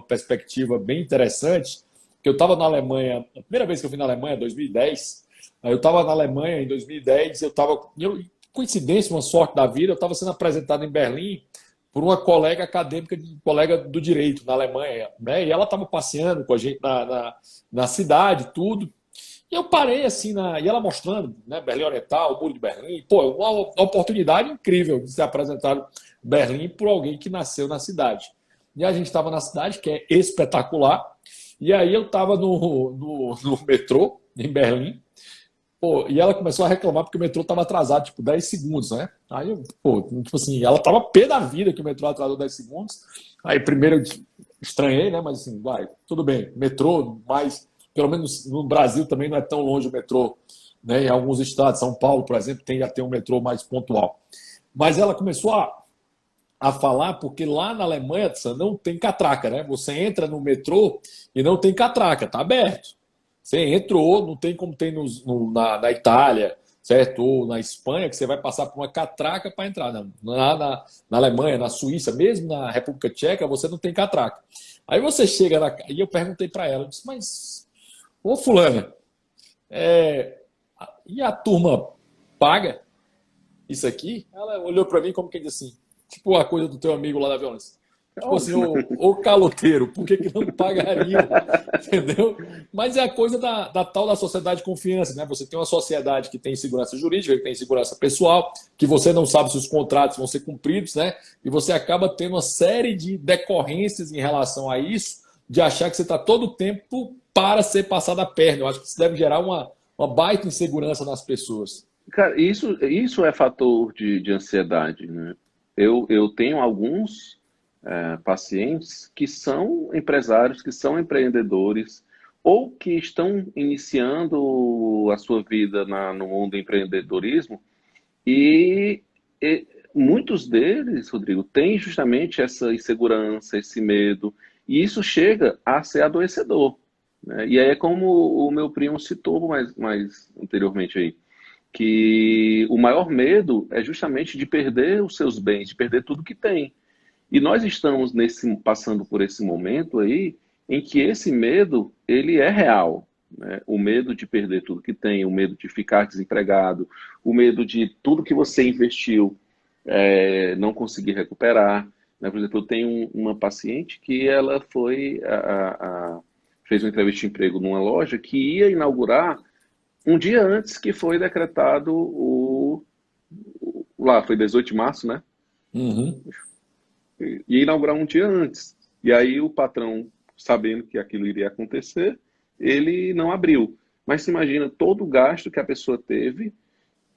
perspectiva bem interessante. Que eu estava na Alemanha, a primeira vez que eu fui na Alemanha, 2010. Aí eu estava na Alemanha em 2010, coincidência, uma sorte da vida, eu estava sendo apresentado em Berlim por uma colega acadêmica, colega do direito na Alemanha, né? E ela estava passeando com a gente na cidade, tudo. E eu parei assim, e ela mostrando, né, Berlim Oriental, o Muro de Berlim. Pô, uma oportunidade incrível de ser apresentado Berlim por alguém que nasceu na cidade. E a gente estava na cidade, que é espetacular. E aí eu estava no metrô, em Berlim. Pô, e ela começou a reclamar porque o metrô estava atrasado, tipo, 10 segundos, né? Aí eu, pô, tipo assim, ela tava pé da vida que o metrô atrasou 10 segundos. Aí primeiro eu estranhei, né? Mas assim, vai, tudo bem. Metrô, mas pelo menos no Brasil também não é tão longe o metrô, né? Em alguns estados, São Paulo, por exemplo, tem a ter um metrô mais pontual. Mas ela começou a falar porque lá na Alemanha não tem catraca, né? Você entra no metrô e não tem catraca, tá aberto. Você entrou, não tem como tem na Itália, certo? Ou na Espanha, que você vai passar por uma catraca para entrar. Não. Na Alemanha, na Suíça, mesmo na República Tcheca, você não tem catraca. Aí você chega e eu perguntei para ela, eu disse, mas, ô fulana, e a turma paga isso aqui? Ela olhou para mim como quem disse assim, tipo a coisa do teu amigo lá da violência. É Tipo assim, óbvio, né? ô caloteiro, por que não pagariam? Entendeu? Mas é a coisa da tal da sociedade de confiança, né? Você tem uma sociedade que tem segurança jurídica, que tem segurança pessoal, que você não sabe se os contratos vão ser cumpridos, né? E você acaba tendo uma série de decorrências em relação a isso, de achar que você está todo o tempo para ser passado a perna. Eu acho que isso deve gerar uma baita insegurança nas pessoas. Cara, isso é fator de ansiedade, né? Eu tenho alguns pacientes que são empresários, que são empreendedores, ou que estão iniciando a sua vida no mundo do empreendedorismo, e, e muitos deles, Rodrigo, têm justamente essa insegurança, esse medo, e isso chega a ser adoecedor, né? E aí é como o meu primo citou mais anteriormente aí, que o maior medo é justamente de perder os seus bens, de perder tudo que tem. E nós estamos passando por esse momento aí em que esse medo ele é real, né? O medo de perder tudo que tem, o medo de ficar desempregado, o medo de tudo que você investiu não conseguir recuperar, né? Por exemplo, eu tenho uma paciente que ela fez uma entrevista de emprego numa loja que ia inaugurar um dia antes que foi decretado lá foi 18 de março, né? Uhum. Ia inaugurar um dia antes. E aí o patrão, sabendo que aquilo iria acontecer, ele não abriu. Mas se imagina todo o gasto que a pessoa teve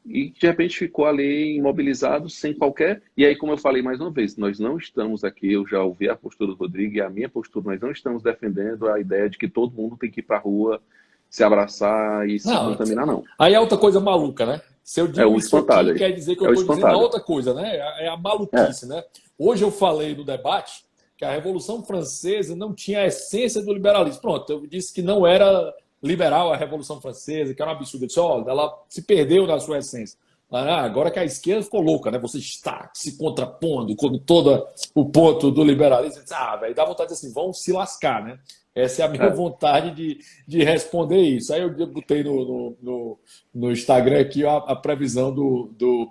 e de repente ficou ali imobilizado sem qualquer. E aí, como eu falei mais uma vez, nós não estamos aqui, eu já ouvi a postura do Rodrigo e a minha postura, nós não estamos defendendo a ideia de que todo mundo tem que ir para a rua se abraçar e se Não, contaminar, não. aí é outra coisa maluca, né? Se eu É digo o isso aqui, espantalho aí. quer dizer que eu É o estou dizendo a espantalho. outra coisa, né? É a É, maluquice, né? Hoje eu falei no debate que a Revolução Francesa não tinha a essência do liberalismo. Pronto, eu disse que não era liberal a Revolução Francesa, que era um absurdo. Eu disse, olha, ela se perdeu na sua essência. Agora que a esquerda ficou louca, né? Você está se contrapondo com todo o ponto do liberalismo. Velho, dá vontade de dizer assim, vão se lascar, né? Essa é a minha É, vontade de responder isso. Aí eu botei no Instagram aqui a previsão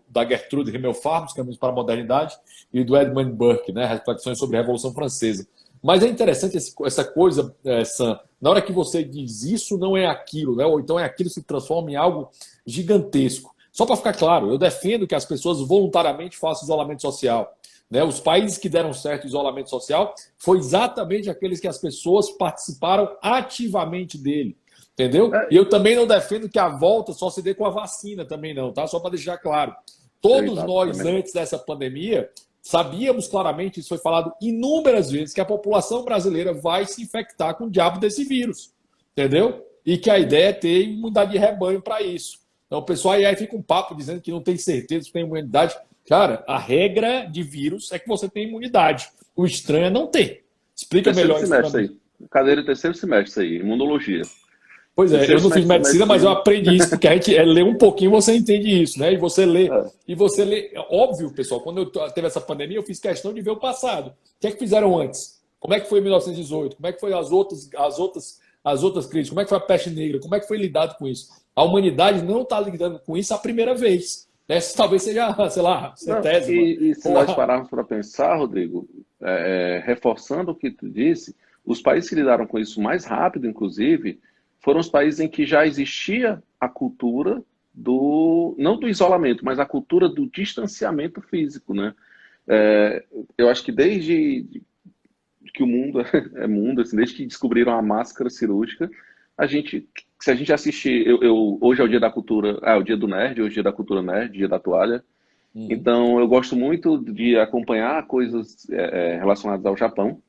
da Gertrude Himmelfarb, Os Caminhos para a Modernidade, e do Edmund Burke, né, Reflexões sobre a Revolução Francesa. Mas é interessante essa coisa, Sam, na hora que você diz isso não é aquilo, né, ou então é aquilo que se transforma em algo gigantesco. Só para ficar claro, eu defendo que as pessoas voluntariamente façam isolamento social. Né? Os países que deram certo o isolamento social foi exatamente aqueles que as pessoas participaram ativamente dele. Entendeu? E é, eu também não defendo que a volta só se dê com a vacina, também não, tá? Só para deixar claro. Todos exato, nós, também não. antes dessa pandemia, sabíamos claramente, isso foi falado inúmeras vezes, que a população brasileira vai se infectar com o diabo desse vírus. Entendeu? E que a ideia é ter imunidade de rebanho para isso. Então, o pessoal aí fica um papo dizendo que não tem certeza que tem imunidade. Cara, a regra de vírus é que você tem imunidade. O estranho é não ter. Explica Terceiro melhor isso para semestre mim. aí. Cadeira terceiro semestre aí, imunologia. Pois é, Terceiro eu não fiz semestre de medicina, mas eu medicina. aprendi isso, porque a gente lê um pouquinho, você entende isso, né? É, E você lê, é óbvio, pessoal, quando teve essa pandemia, eu fiz questão de ver o passado. O que é que fizeram antes? Como é que foi em 1918? Como é que foi as outras crises? Como é que foi a peste negra? Como é que foi lidado com isso? A humanidade não está lidando com isso a primeira vez. Essa talvez seja, sei lá, não, centésima. e se Ou nós a... pararmos para pensar, Rodrigo, reforçando o que tu disse, os países que lidaram com isso mais rápido, inclusive, foram os países em que já existia a cultura não do isolamento, mas a cultura do distanciamento físico, né? Eu acho que desde que o mundo é mundo, assim, desde que descobriram a máscara cirúrgica, se a gente assistir, hoje é o dia da cultura, é o dia do nerd, hoje é o dia da cultura nerd, dia da toalha, Uhum. então eu gosto muito de acompanhar coisas relacionadas ao Japão,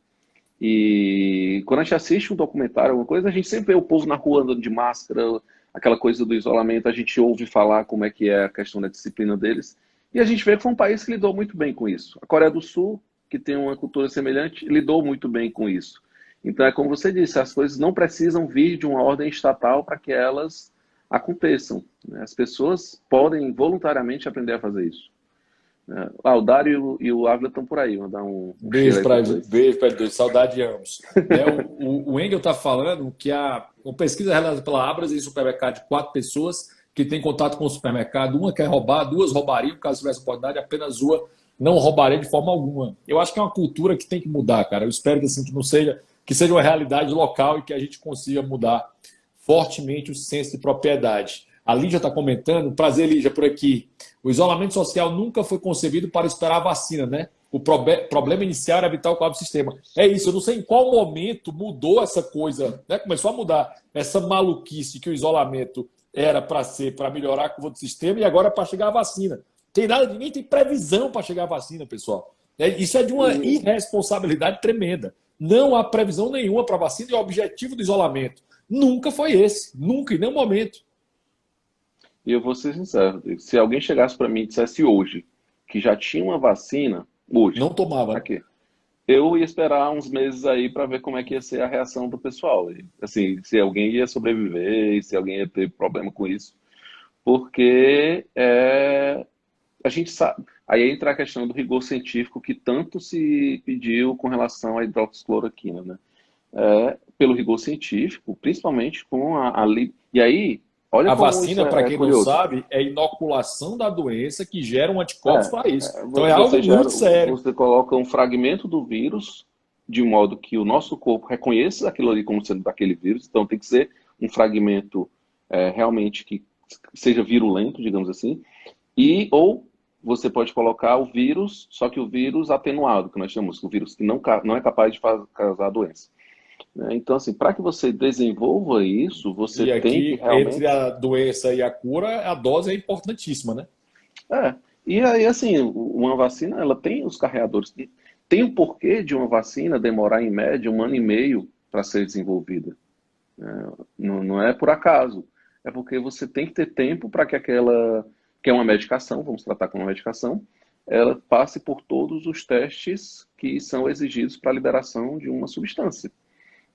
e quando a gente assiste um documentário, alguma coisa, a gente sempre vê o povo na rua andando de máscara, aquela coisa do isolamento, a gente ouve falar como é que é a questão da disciplina deles, e a gente vê que foi um país que lidou muito bem com isso. A Coreia do Sul, que tem uma cultura semelhante, lidou muito bem com isso. Então é como você disse, as coisas não precisam vir de uma ordem estatal para que elas aconteçam, né? As pessoas podem voluntariamente aprender a fazer isso, né? O Dário e o Ávila estão por aí, vou dar um cheiro Beijo aí para para os dois. beijo para dois, saudade de ambos. Né, o Engel está falando que uma pesquisa realizada pela Abras em supermercado de 4 pessoas que têm contato com o supermercado, uma quer roubar, duas roubariam, caso tivesse oportunidade, apenas uma não roubaria de forma alguma. Eu acho que é uma cultura que tem que mudar, cara. Eu espero que, assim, que não seja, que seja uma realidade local e que a gente consiga mudar fortemente o senso de propriedade. A Lígia está comentando, prazer, Lígia, por aqui. O isolamento social nunca foi concebido para esperar a vacina, né? O problema inicial era evitar o quadro do sistema. É isso, eu não sei em qual momento mudou essa coisa, né? Começou a mudar essa maluquice que o isolamento era para ser, para melhorar a curva do sistema e agora é para chegar a vacina. Tem nada, ninguém tem previsão para chegar a vacina, pessoal. Isso é de uma irresponsabilidade tremenda. Não há previsão nenhuma para a vacina e o objetivo do isolamento nunca foi esse, nunca, em nenhum momento. E eu vou ser sincero, Rodrigo, se alguém chegasse para mim e dissesse hoje que já tinha uma vacina, hoje, Não tomava, né? aqui, eu ia esperar uns meses aí para ver como é que ia ser a reação do pessoal. E, assim, se alguém ia sobreviver, se alguém ia ter problema com isso. Porque a gente sabe. Aí entra a questão do rigor científico que tanto se pediu com relação à hidroxicloroquina, né? Pelo rigor científico, principalmente com E aí, olha A como isso vacina, para é quem não curioso. sabe, é a inoculação da doença que gera um anticorpos para isso. Então é algo Você muito sério. você coloca um fragmento do vírus de modo que o nosso corpo reconheça aquilo ali como sendo daquele vírus. Então tem que ser um fragmento realmente que seja virulento, digamos assim. Ou você pode colocar o vírus, só que o vírus atenuado, que nós chamamos, o vírus que não é capaz de causar a doença, né? Então, assim, para que você desenvolva isso, você E tem que aqui, entre realmente. a doença e a cura, a dose é importantíssima, né? É. E aí, assim, uma vacina, ela tem os carreadores. Tem um porquê de uma vacina demorar, em média, 1 ano e meio para ser desenvolvida. Não é por acaso. É porque você tem que ter tempo para que aquela, que é uma medicação, vamos tratar como uma medicação, ela passe por todos os testes que são exigidos para a liberação de uma substância.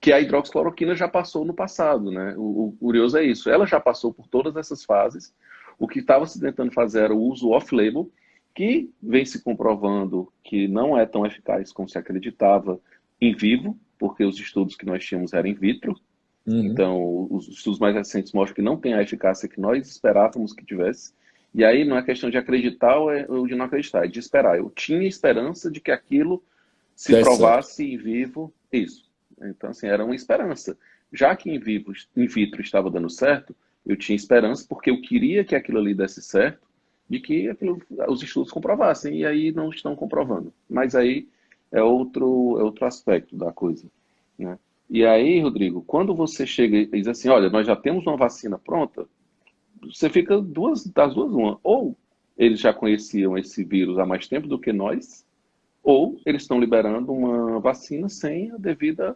Que a hidroxicloroquina já passou no passado, né? O curioso é isso. Ela já passou por todas essas fases. O que estava se tentando fazer era o uso off-label, que vem se comprovando que não é tão eficaz como se acreditava em vivo. porque os estudos que nós tínhamos eram in vitro. Uhum. Então, os estudos mais recentes mostram que não tem a eficácia que nós esperávamos que tivesse. E aí não é questão de acreditar ou de não acreditar, é de esperar. Eu tinha esperança de que aquilo se Dê certo. provasse em vivo, isso. Então, assim, era uma esperança. Já que in vitro estava dando certo, eu tinha esperança porque eu queria que aquilo ali desse certo, de que os estudos comprovassem, e aí não estão comprovando. Mas aí é outro aspecto da coisa, né? E aí, Rodrigo, quando você chega e diz assim, olha, nós já temos uma vacina pronta, você fica das duas uma. Ou eles já conheciam esse vírus há mais tempo do que nós, ou eles estão liberando uma vacina sem a devida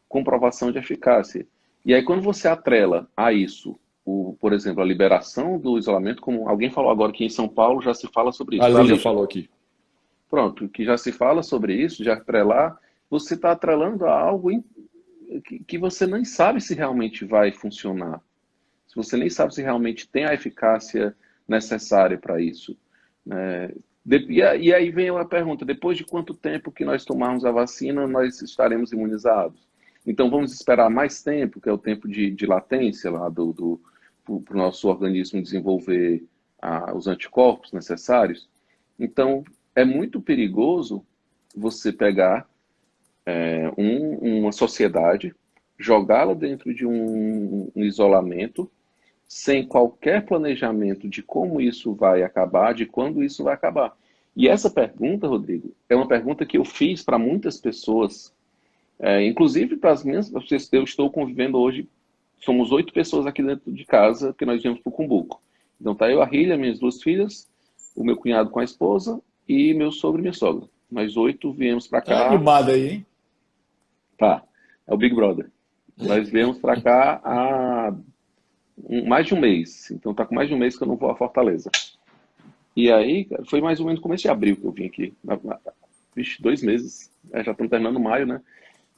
comprovação de eficácia. E aí, quando você atrela a isso, por exemplo, a liberação do isolamento, como alguém falou agora que em São Paulo já se fala sobre A isso, tá, Lígia Lígia? falou aqui. Pronto, que já se fala sobre isso, de atrelar, você está atrelando a algo que você nem sabe se realmente vai funcionar. Se você nem sabe se realmente tem a eficácia necessária para isso, né? E aí vem a pergunta, depois de quanto tempo que nós tomarmos a vacina, nós estaremos imunizados? Então vamos esperar mais tempo, que é o tempo de latência lá para o nosso organismo desenvolver os anticorpos necessários. Então é muito perigoso você pegar uma sociedade, jogá-la dentro de um isolamento, sem qualquer planejamento de como isso vai acabar, de quando isso vai acabar. E essa pergunta, Rodrigo, é uma pergunta que eu fiz para muitas pessoas, inclusive para as minhas. Eu estou convivendo hoje, somos 8 pessoas aqui dentro de casa, que nós viemos para o Cumbuco. Então tá eu, a Rília, minhas 2 filhas, o meu cunhado com a esposa e meu sogro e minha sogra. Nós 8 viemos para Tá cá, animado aí, hein? tá, é o Big Brother. Nós viemos para cá há mais de um mês, então tá com mais de um mês que eu não vou a Fortaleza. E aí, cara, foi mais ou menos no começo de abril que eu vim aqui. Vixe, 2 meses. Já estamos terminando maio, né?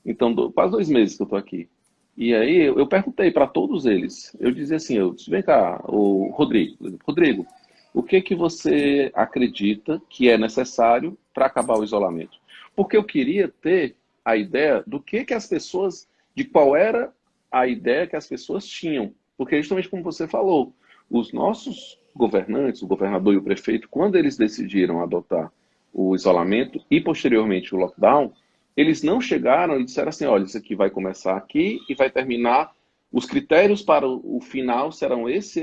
Então, quase 2 meses que eu tô aqui. E aí, eu perguntei para todos eles. Eu dizia assim, eu disse, vem cá, o Rodrigo, o que que você acredita que é necessário para acabar o isolamento? Porque eu queria ter a ideia do que as pessoas, de qual era a ideia que as pessoas tinham. Porque justamente como você falou, os nossos governantes, o governador e o prefeito, quando eles decidiram adotar o isolamento e posteriormente o lockdown, eles não chegaram e disseram assim, olha, isso aqui vai começar aqui e vai terminar, os critérios para o final serão esse.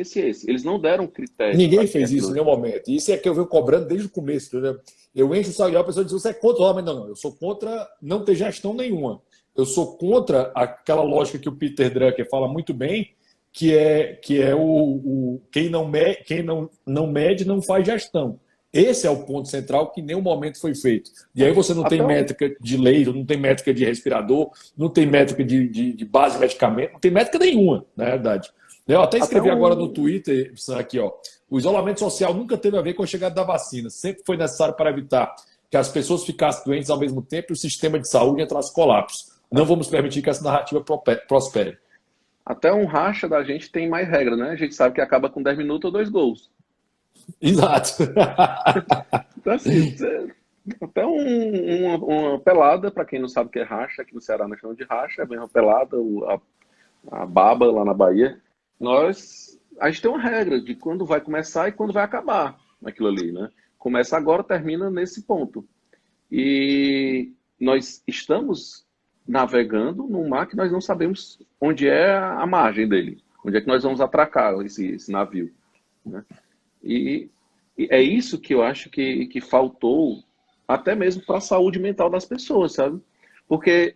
Eles não deram critério para Ninguém que fez isso em aquilo... nenhum momento. Isso é que eu venho cobrando desde o começo, entendeu? Eu encho o saco e a pessoa diz: você é contra o homem? Não, eu sou contra não ter gestão nenhuma. Eu sou contra aquela lógica que o Peter Drucker fala muito bem, que é quem não mede não faz gestão. Esse é o ponto central que em nenhum momento foi feito. E aí você não tem Até um... métrica de leito, não tem métrica de respirador, não tem métrica de base de medicamento, não tem métrica nenhuma, na realidade. Eu até Até escrevi agora no um... Twitter, Sam, aqui, ó. O isolamento social nunca teve a ver com a chegada da vacina. Sempre foi necessário para evitar que as pessoas ficassem doentes ao mesmo tempo e o sistema de saúde entrasse em colapso. Não vamos permitir que essa narrativa prospere. Até um racha da gente tem mais regra, né? A gente sabe que acaba com 10 minutos ou 2 gols. Exato. Então, assim, até uma pelada, para quem não sabe o que é racha, aqui no Ceará nós chamamos de racha, é bem uma pelada, a baba lá na Bahia. A gente tem uma regra de quando vai começar e quando vai acabar aquilo ali, né? Começa agora, termina nesse ponto. E nós estamos navegando num mar que nós não sabemos onde é a margem dele, onde é que nós vamos atracar esse navio, né? E, e é isso que eu acho que faltou até mesmo para a saúde mental das pessoas, sabe? Porque,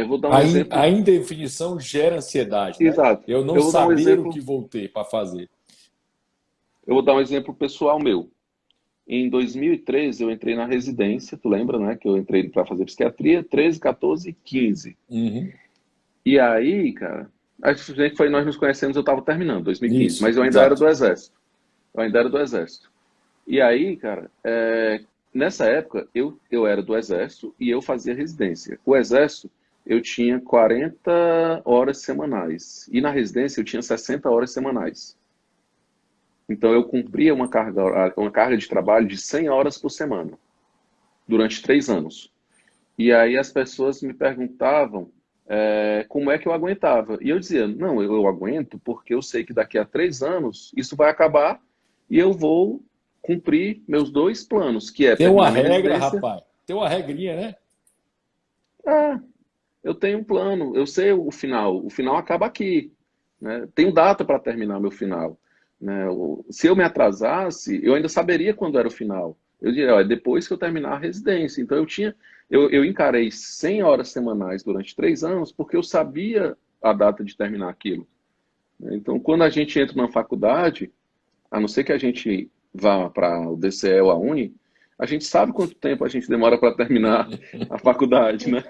vou dar um exemplo, A indefinição gera ansiedade, né? exato, Eu não eu vou dar um saber o exemplo, que vou ter para fazer. eu vou dar um exemplo pessoal meu. Em 2013 eu entrei na residência, tu lembra, né? Que eu entrei para fazer psiquiatria, 13, 14 e 15. Uhum. E aí, cara, a gente foi, nós nos conhecemos, eu estava terminando, 2015, Isso, mas eu ainda era exato. do Exército. Eu ainda era do Exército. E aí, cara, nessa época, eu era do Exército e eu fazia residência. O Exército, eu tinha 40 horas semanais. E na residência, eu tinha 60 horas semanais. Então, eu cumpria uma carga de trabalho de 100 horas por semana, durante 3 anos. E aí as pessoas me perguntavam como é que eu aguentava. E eu dizia, não, eu aguento porque eu sei que daqui a 3 anos isso vai acabar e eu vou cumprir meus dois planos, que é Tem uma terminar minha regra, residência. rapaz. Tem uma regrinha, né? Ah, eu tenho um plano, eu sei o final acaba aqui, né? Tenho data para terminar meu final, né? Se eu me atrasasse, eu ainda saberia quando era o final. Eu diria, ó, é depois que eu terminar a residência. Então eu encarei 100 horas semanais durante 3 anos porque eu sabia a data de terminar aquilo, né? Então, quando a gente entra na faculdade, a não ser que a gente vá para o DCE ou a Uni, a gente sabe quanto tempo a gente demora para terminar a faculdade, né?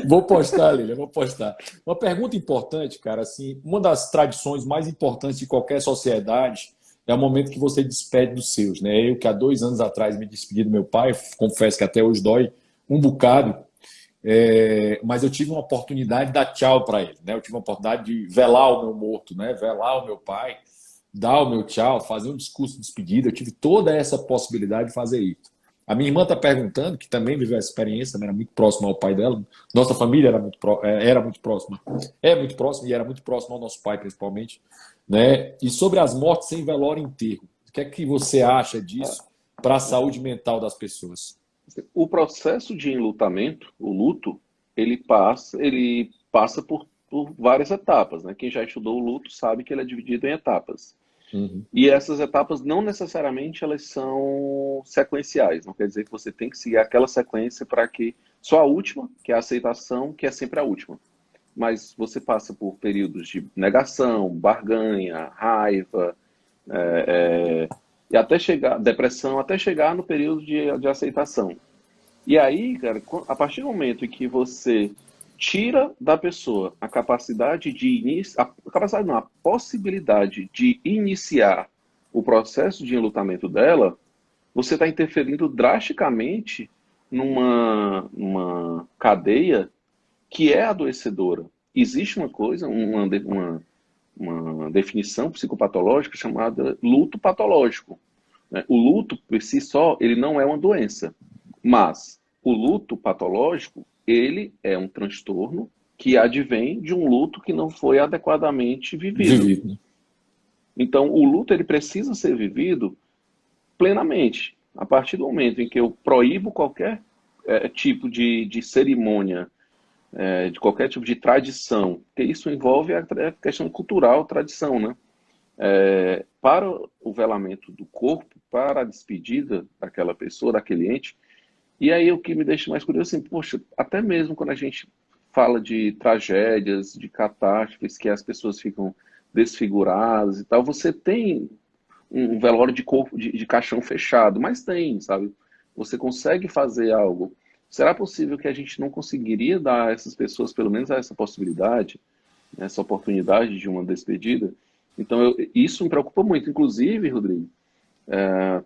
Vou postar, Lília, vou postar. Uma pergunta importante, cara, assim, uma das tradições mais importantes de qualquer sociedade é o momento que você despede dos seus, né? Eu que há 2 anos atrás me despedi do meu pai, confesso que até hoje dói um bocado, mas eu tive uma oportunidade de dar tchau para ele, né? Eu tive uma oportunidade de velar o meu morto, né? Velar o meu pai, dar o meu tchau, fazer um discurso de despedida. Eu tive toda essa possibilidade de fazer isso. A minha irmã está perguntando, que também viveu essa experiência, também era muito próxima ao pai dela. Nossa família era muito próxima, é muito próxima e era muito próxima ao nosso pai, principalmente, né? E sobre as mortes sem velório e enterro, o que é que você acha disso para a saúde mental das pessoas? O processo de enlutamento, o luto, ele passa por várias etapas, né? Quem já estudou o luto sabe que ele é dividido em etapas. Uhum. E essas etapas não necessariamente elas são sequenciais. Não quer dizer que você tem que seguir aquela sequência para que só a última, que é a aceitação, que é sempre a última. Mas você passa por períodos de negação, barganha, raiva, e até chegar, depressão, até chegar no período de aceitação. E aí, cara, a partir do momento em que você tira da pessoa a capacidade de iniciar, a capacidade não, a possibilidade de iniciar o processo de enlutamento dela, você está interferindo drasticamente numa cadeia que é adoecedora. Existe uma coisa, uma definição psicopatológica chamada luto patológico, né? O luto, por si só, ele não é uma doença, mas o luto patológico, ele é um transtorno que advém de um luto que não foi adequadamente vivido. Vivido, né? Então, o luto ele precisa ser vivido plenamente. A partir do momento em que eu proíbo qualquer tipo de cerimônia, de qualquer tipo de tradição, porque isso envolve a questão cultural, tradição, né? Para o velamento do corpo, para a despedida daquela pessoa, daquele ente. E aí o que me deixa mais curioso, assim, poxa, até mesmo quando a gente fala de tragédias, de catástrofes, que as pessoas ficam desfiguradas e tal, você tem um velório de corpo, de caixão fechado, mas tem, sabe? Você consegue fazer algo. Será possível que a gente não conseguiria dar a essas pessoas pelo menos essa possibilidade, essa oportunidade de uma despedida? Então, isso me preocupa muito. Inclusive, Rodrigo,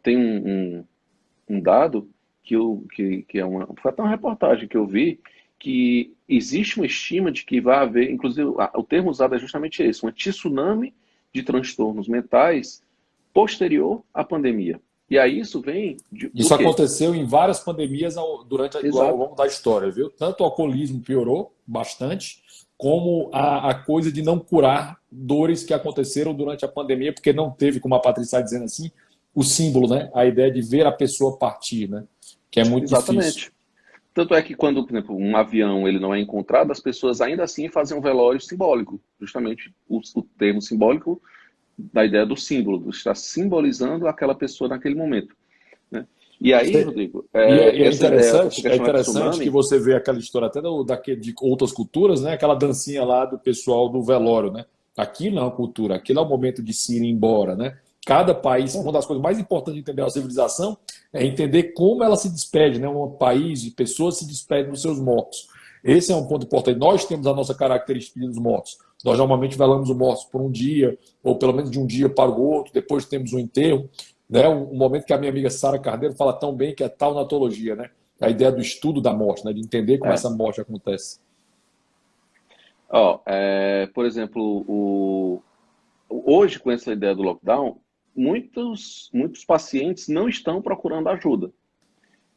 tem um dado que é foi até uma reportagem que eu vi, que existe uma estima de que vai haver, inclusive o termo usado é justamente esse, um tsunami de transtornos mentais posterior à pandemia. E aí isso vem do Isso quê? aconteceu em várias pandemias ao Exato. longo da história, viu? Tanto o alcoolismo piorou bastante, como a coisa de não curar dores que aconteceram durante a pandemia, porque não teve, como a Patrícia está dizendo assim, o símbolo, né? A ideia de ver a pessoa partir, né? Que é muito difícil. Exatamente. Tanto é que quando, por exemplo, um avião ele não é encontrado, as pessoas ainda assim fazem um velório simbólico. Justamente o termo simbólico da ideia do símbolo, de estar simbolizando aquela pessoa naquele momento, né? E aí, Rodrigo, E essa ideia, essa é questão da interessante que tsunami, você vê aquela história até de outras culturas, né? Aquela dancinha lá do pessoal do velório, né? Aquilo é uma cultura, aquilo é o momento de se ir embora, né? Cada país, uma das coisas mais importantes de entender a civilização é entender como ela se despede, né? Um país e pessoas se despedem dos seus mortos. Esse é um ponto importante. Nós temos a nossa característica dos mortos. Nós normalmente velamos os mortos por um dia, ou pelo menos de um dia para o outro, depois temos o enterro, né? Um momento que a minha amiga Sara Carneiro fala tão bem, que é a taunatologia, né? A ideia do estudo da morte, né? De entender como é, essa morte acontece. ó, por exemplo, hoje com essa ideia do lockdown, muitos pacientes não estão procurando ajuda.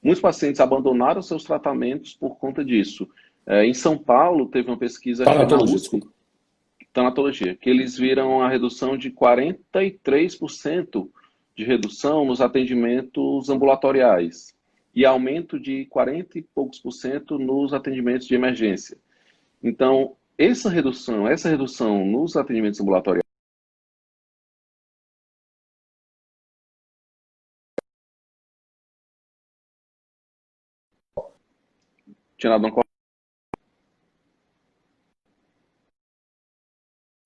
Muitos pacientes abandonaram seus tratamentos por conta disso. Em São Paulo, teve uma pesquisa, acho que é na Tanatologia, USP, desculpa. tanatologia, que eles viram a redução de 43% de redução nos atendimentos ambulatoriais e aumento de 40 e poucos por cento nos atendimentos de emergência. Então, essa redução nos atendimentos ambulatoriais tinha dado uma...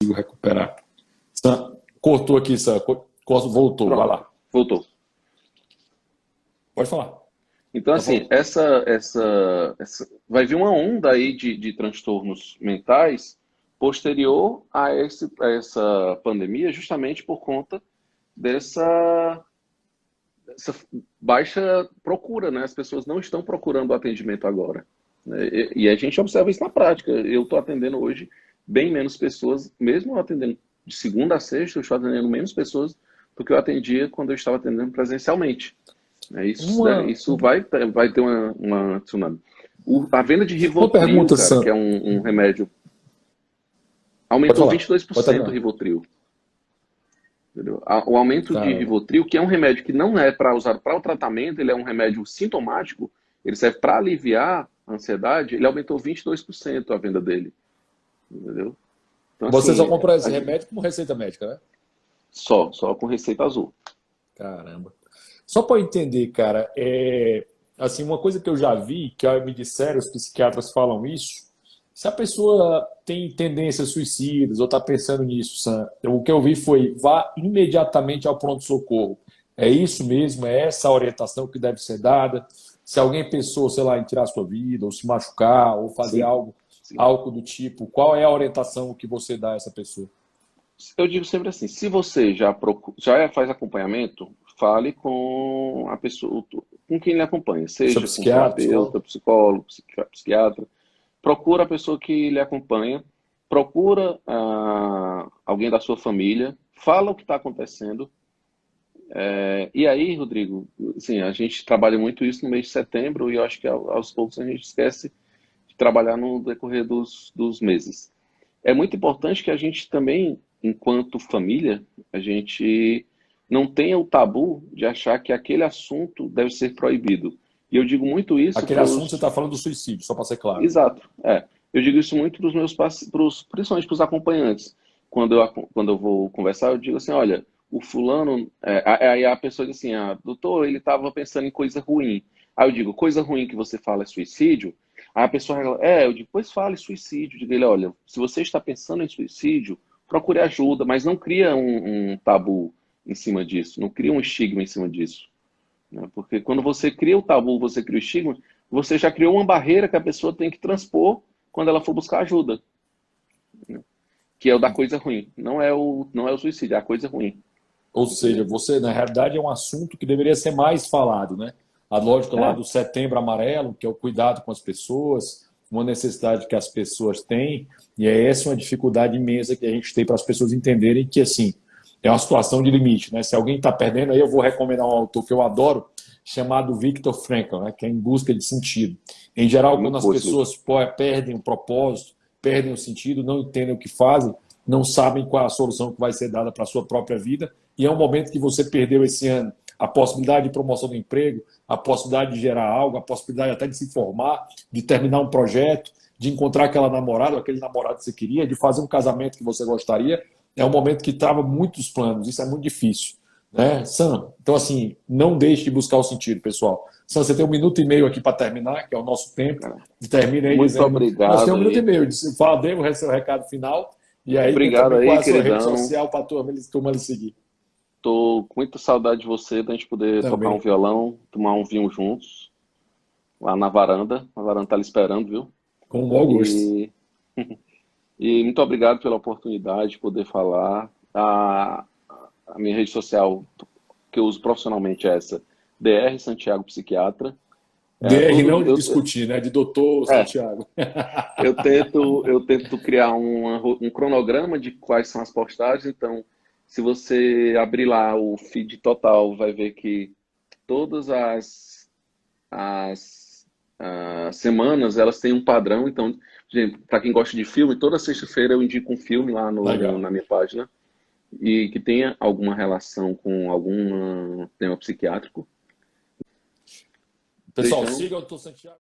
Consigo recuperar. Sam, cortou aqui, Sam. Voltou, vai Pronto, lá. voltou. Pode falar. Então, Tá assim, falando. vai vir uma onda aí de transtornos mentais posterior a essa pandemia, justamente por conta dessa, dessa baixa procura, né? As pessoas não estão procurando atendimento agora, né? E a gente observa isso na prática. Eu estou atendendo hoje bem menos pessoas, mesmo atendendo de segunda a sexta, eu estou atendendo menos pessoas do que eu atendia quando eu estava atendendo presencialmente. Isso vai ter uma tsunami. A venda de Uma Rivotril, pergunta, cara, que é Sam. um remédio, Pode aumentou falar. Pode 22% o terminar. Rivotril. Entendeu? O aumento de Caramba. Rivotril, que é um remédio que não é para usar para o tratamento, ele é um remédio sintomático, ele serve para aliviar a ansiedade, ele aumentou 22% a venda dele. Entendeu? Então, Você só assim, comprou esse remédio como receita médica, né? só com receita azul. Caramba. Só para eu entender, cara, assim, uma coisa que eu já vi, que me disseram, os psiquiatras falam isso, se a pessoa tem tendências suicidas ou está pensando nisso, Sam, o que eu vi foi vá imediatamente ao pronto-socorro. É isso mesmo? É essa a orientação que deve ser dada? Se alguém pensou, sei lá, em tirar sua vida, ou se machucar, ou fazer Sim, algo, sim. algo do tipo, qual é a orientação que você dá a essa pessoa? Eu digo sempre assim, se você já faz acompanhamento, fale com a pessoa, com quem lhe acompanha, Seu seja com psiquiatra, terapeuta, psicólogo? psicólogo, psiquiatra. Procura a pessoa que lhe acompanha, procura alguém da sua família, fala o que está acontecendo. E aí, Rodrigo, assim, a gente trabalha muito isso no mês de setembro e eu acho que aos poucos a gente esquece de trabalhar no decorrer dos meses. É muito importante que a gente também, enquanto família, a gente não tenha o tabu de achar que aquele assunto deve ser proibido. E eu digo muito isso Aquele para assunto você os... está falando do suicídio, só para ser claro. Exato, é. Eu digo isso muito para os principalmente para os acompanhantes. Quando eu vou conversar, eu digo assim, olha, o fulano, aí a pessoa diz assim, doutor, ele estava pensando em coisa ruim. Aí eu digo, coisa ruim que você fala é suicídio? Aí a pessoa, eu digo, pois fale suicídio. Digo ele, olha, se você está pensando em suicídio, procure ajuda, mas não cria um tabu em cima disso, não cria um estigma em cima disso, né? Porque quando você cria o tabu, você cria o estigma, você já criou uma barreira que a pessoa tem que transpor quando ela for buscar ajuda, que é o da coisa ruim. Não é o suicídio, é a coisa ruim. Ou seja, Entendeu? você, na realidade, é um assunto que deveria ser mais falado, né? A lógica lá É, do Setembro Amarelo, que é o cuidado com as pessoas, uma necessidade que as pessoas têm, e é essa uma dificuldade imensa que a gente tem para as pessoas entenderem que, assim, é uma situação de limite, né? Se alguém está perdendo, aí eu vou recomendar um autor que eu adoro, chamado Viktor Frankl, né? Que é Em Busca de Sentido. Em geral, quando muito as bom esse livro. pessoas perdem o propósito, perdem o sentido, não entendem o que fazem, não sabem qual é a solução que vai ser dada para a sua própria vida, e é um momento que você perdeu esse ano a possibilidade de promoção do emprego, a possibilidade de gerar algo, a possibilidade até de se formar, de terminar um projeto, de encontrar aquela namorada, aquele namorado que você queria, de fazer um casamento que você gostaria. É um momento que trava muitos planos, isso é muito difícil. Né? Sam, então assim, não deixe de buscar o sentido, pessoal. Sam, você tem 1 minuto e meio aqui para terminar, que é o nosso tempo. Cara. E termina aí Muito dizendo. Não, você tem obrigado um minuto e aí. meio. Fala, devo o seu recado final. E aí Obrigado também qual aí, é a sua rede queridão. social para a turma lhe seguir. Tô com muita saudade de você, da gente poder tocar um Também. violão, tomar um vinho juntos, lá na varanda. A varanda tá ali esperando, viu? Com o maior gosto. E, e muito obrigado pela oportunidade de poder falar. A minha rede social que eu uso profissionalmente é essa, DR Santiago Psiquiatra. DR não de discutir, né? De doutor É, Santiago. eu tento criar um cronograma de quais são as postagens. Então, se você abrir lá o feed total, vai ver que todas as semanas, elas têm um padrão. Então, para quem gosta de filme, toda sexta-feira eu indico um filme lá Legal. na minha página e que tenha alguma relação com algum tema psiquiátrico. Pessoal, Beijão. siga o Dr. Santiago.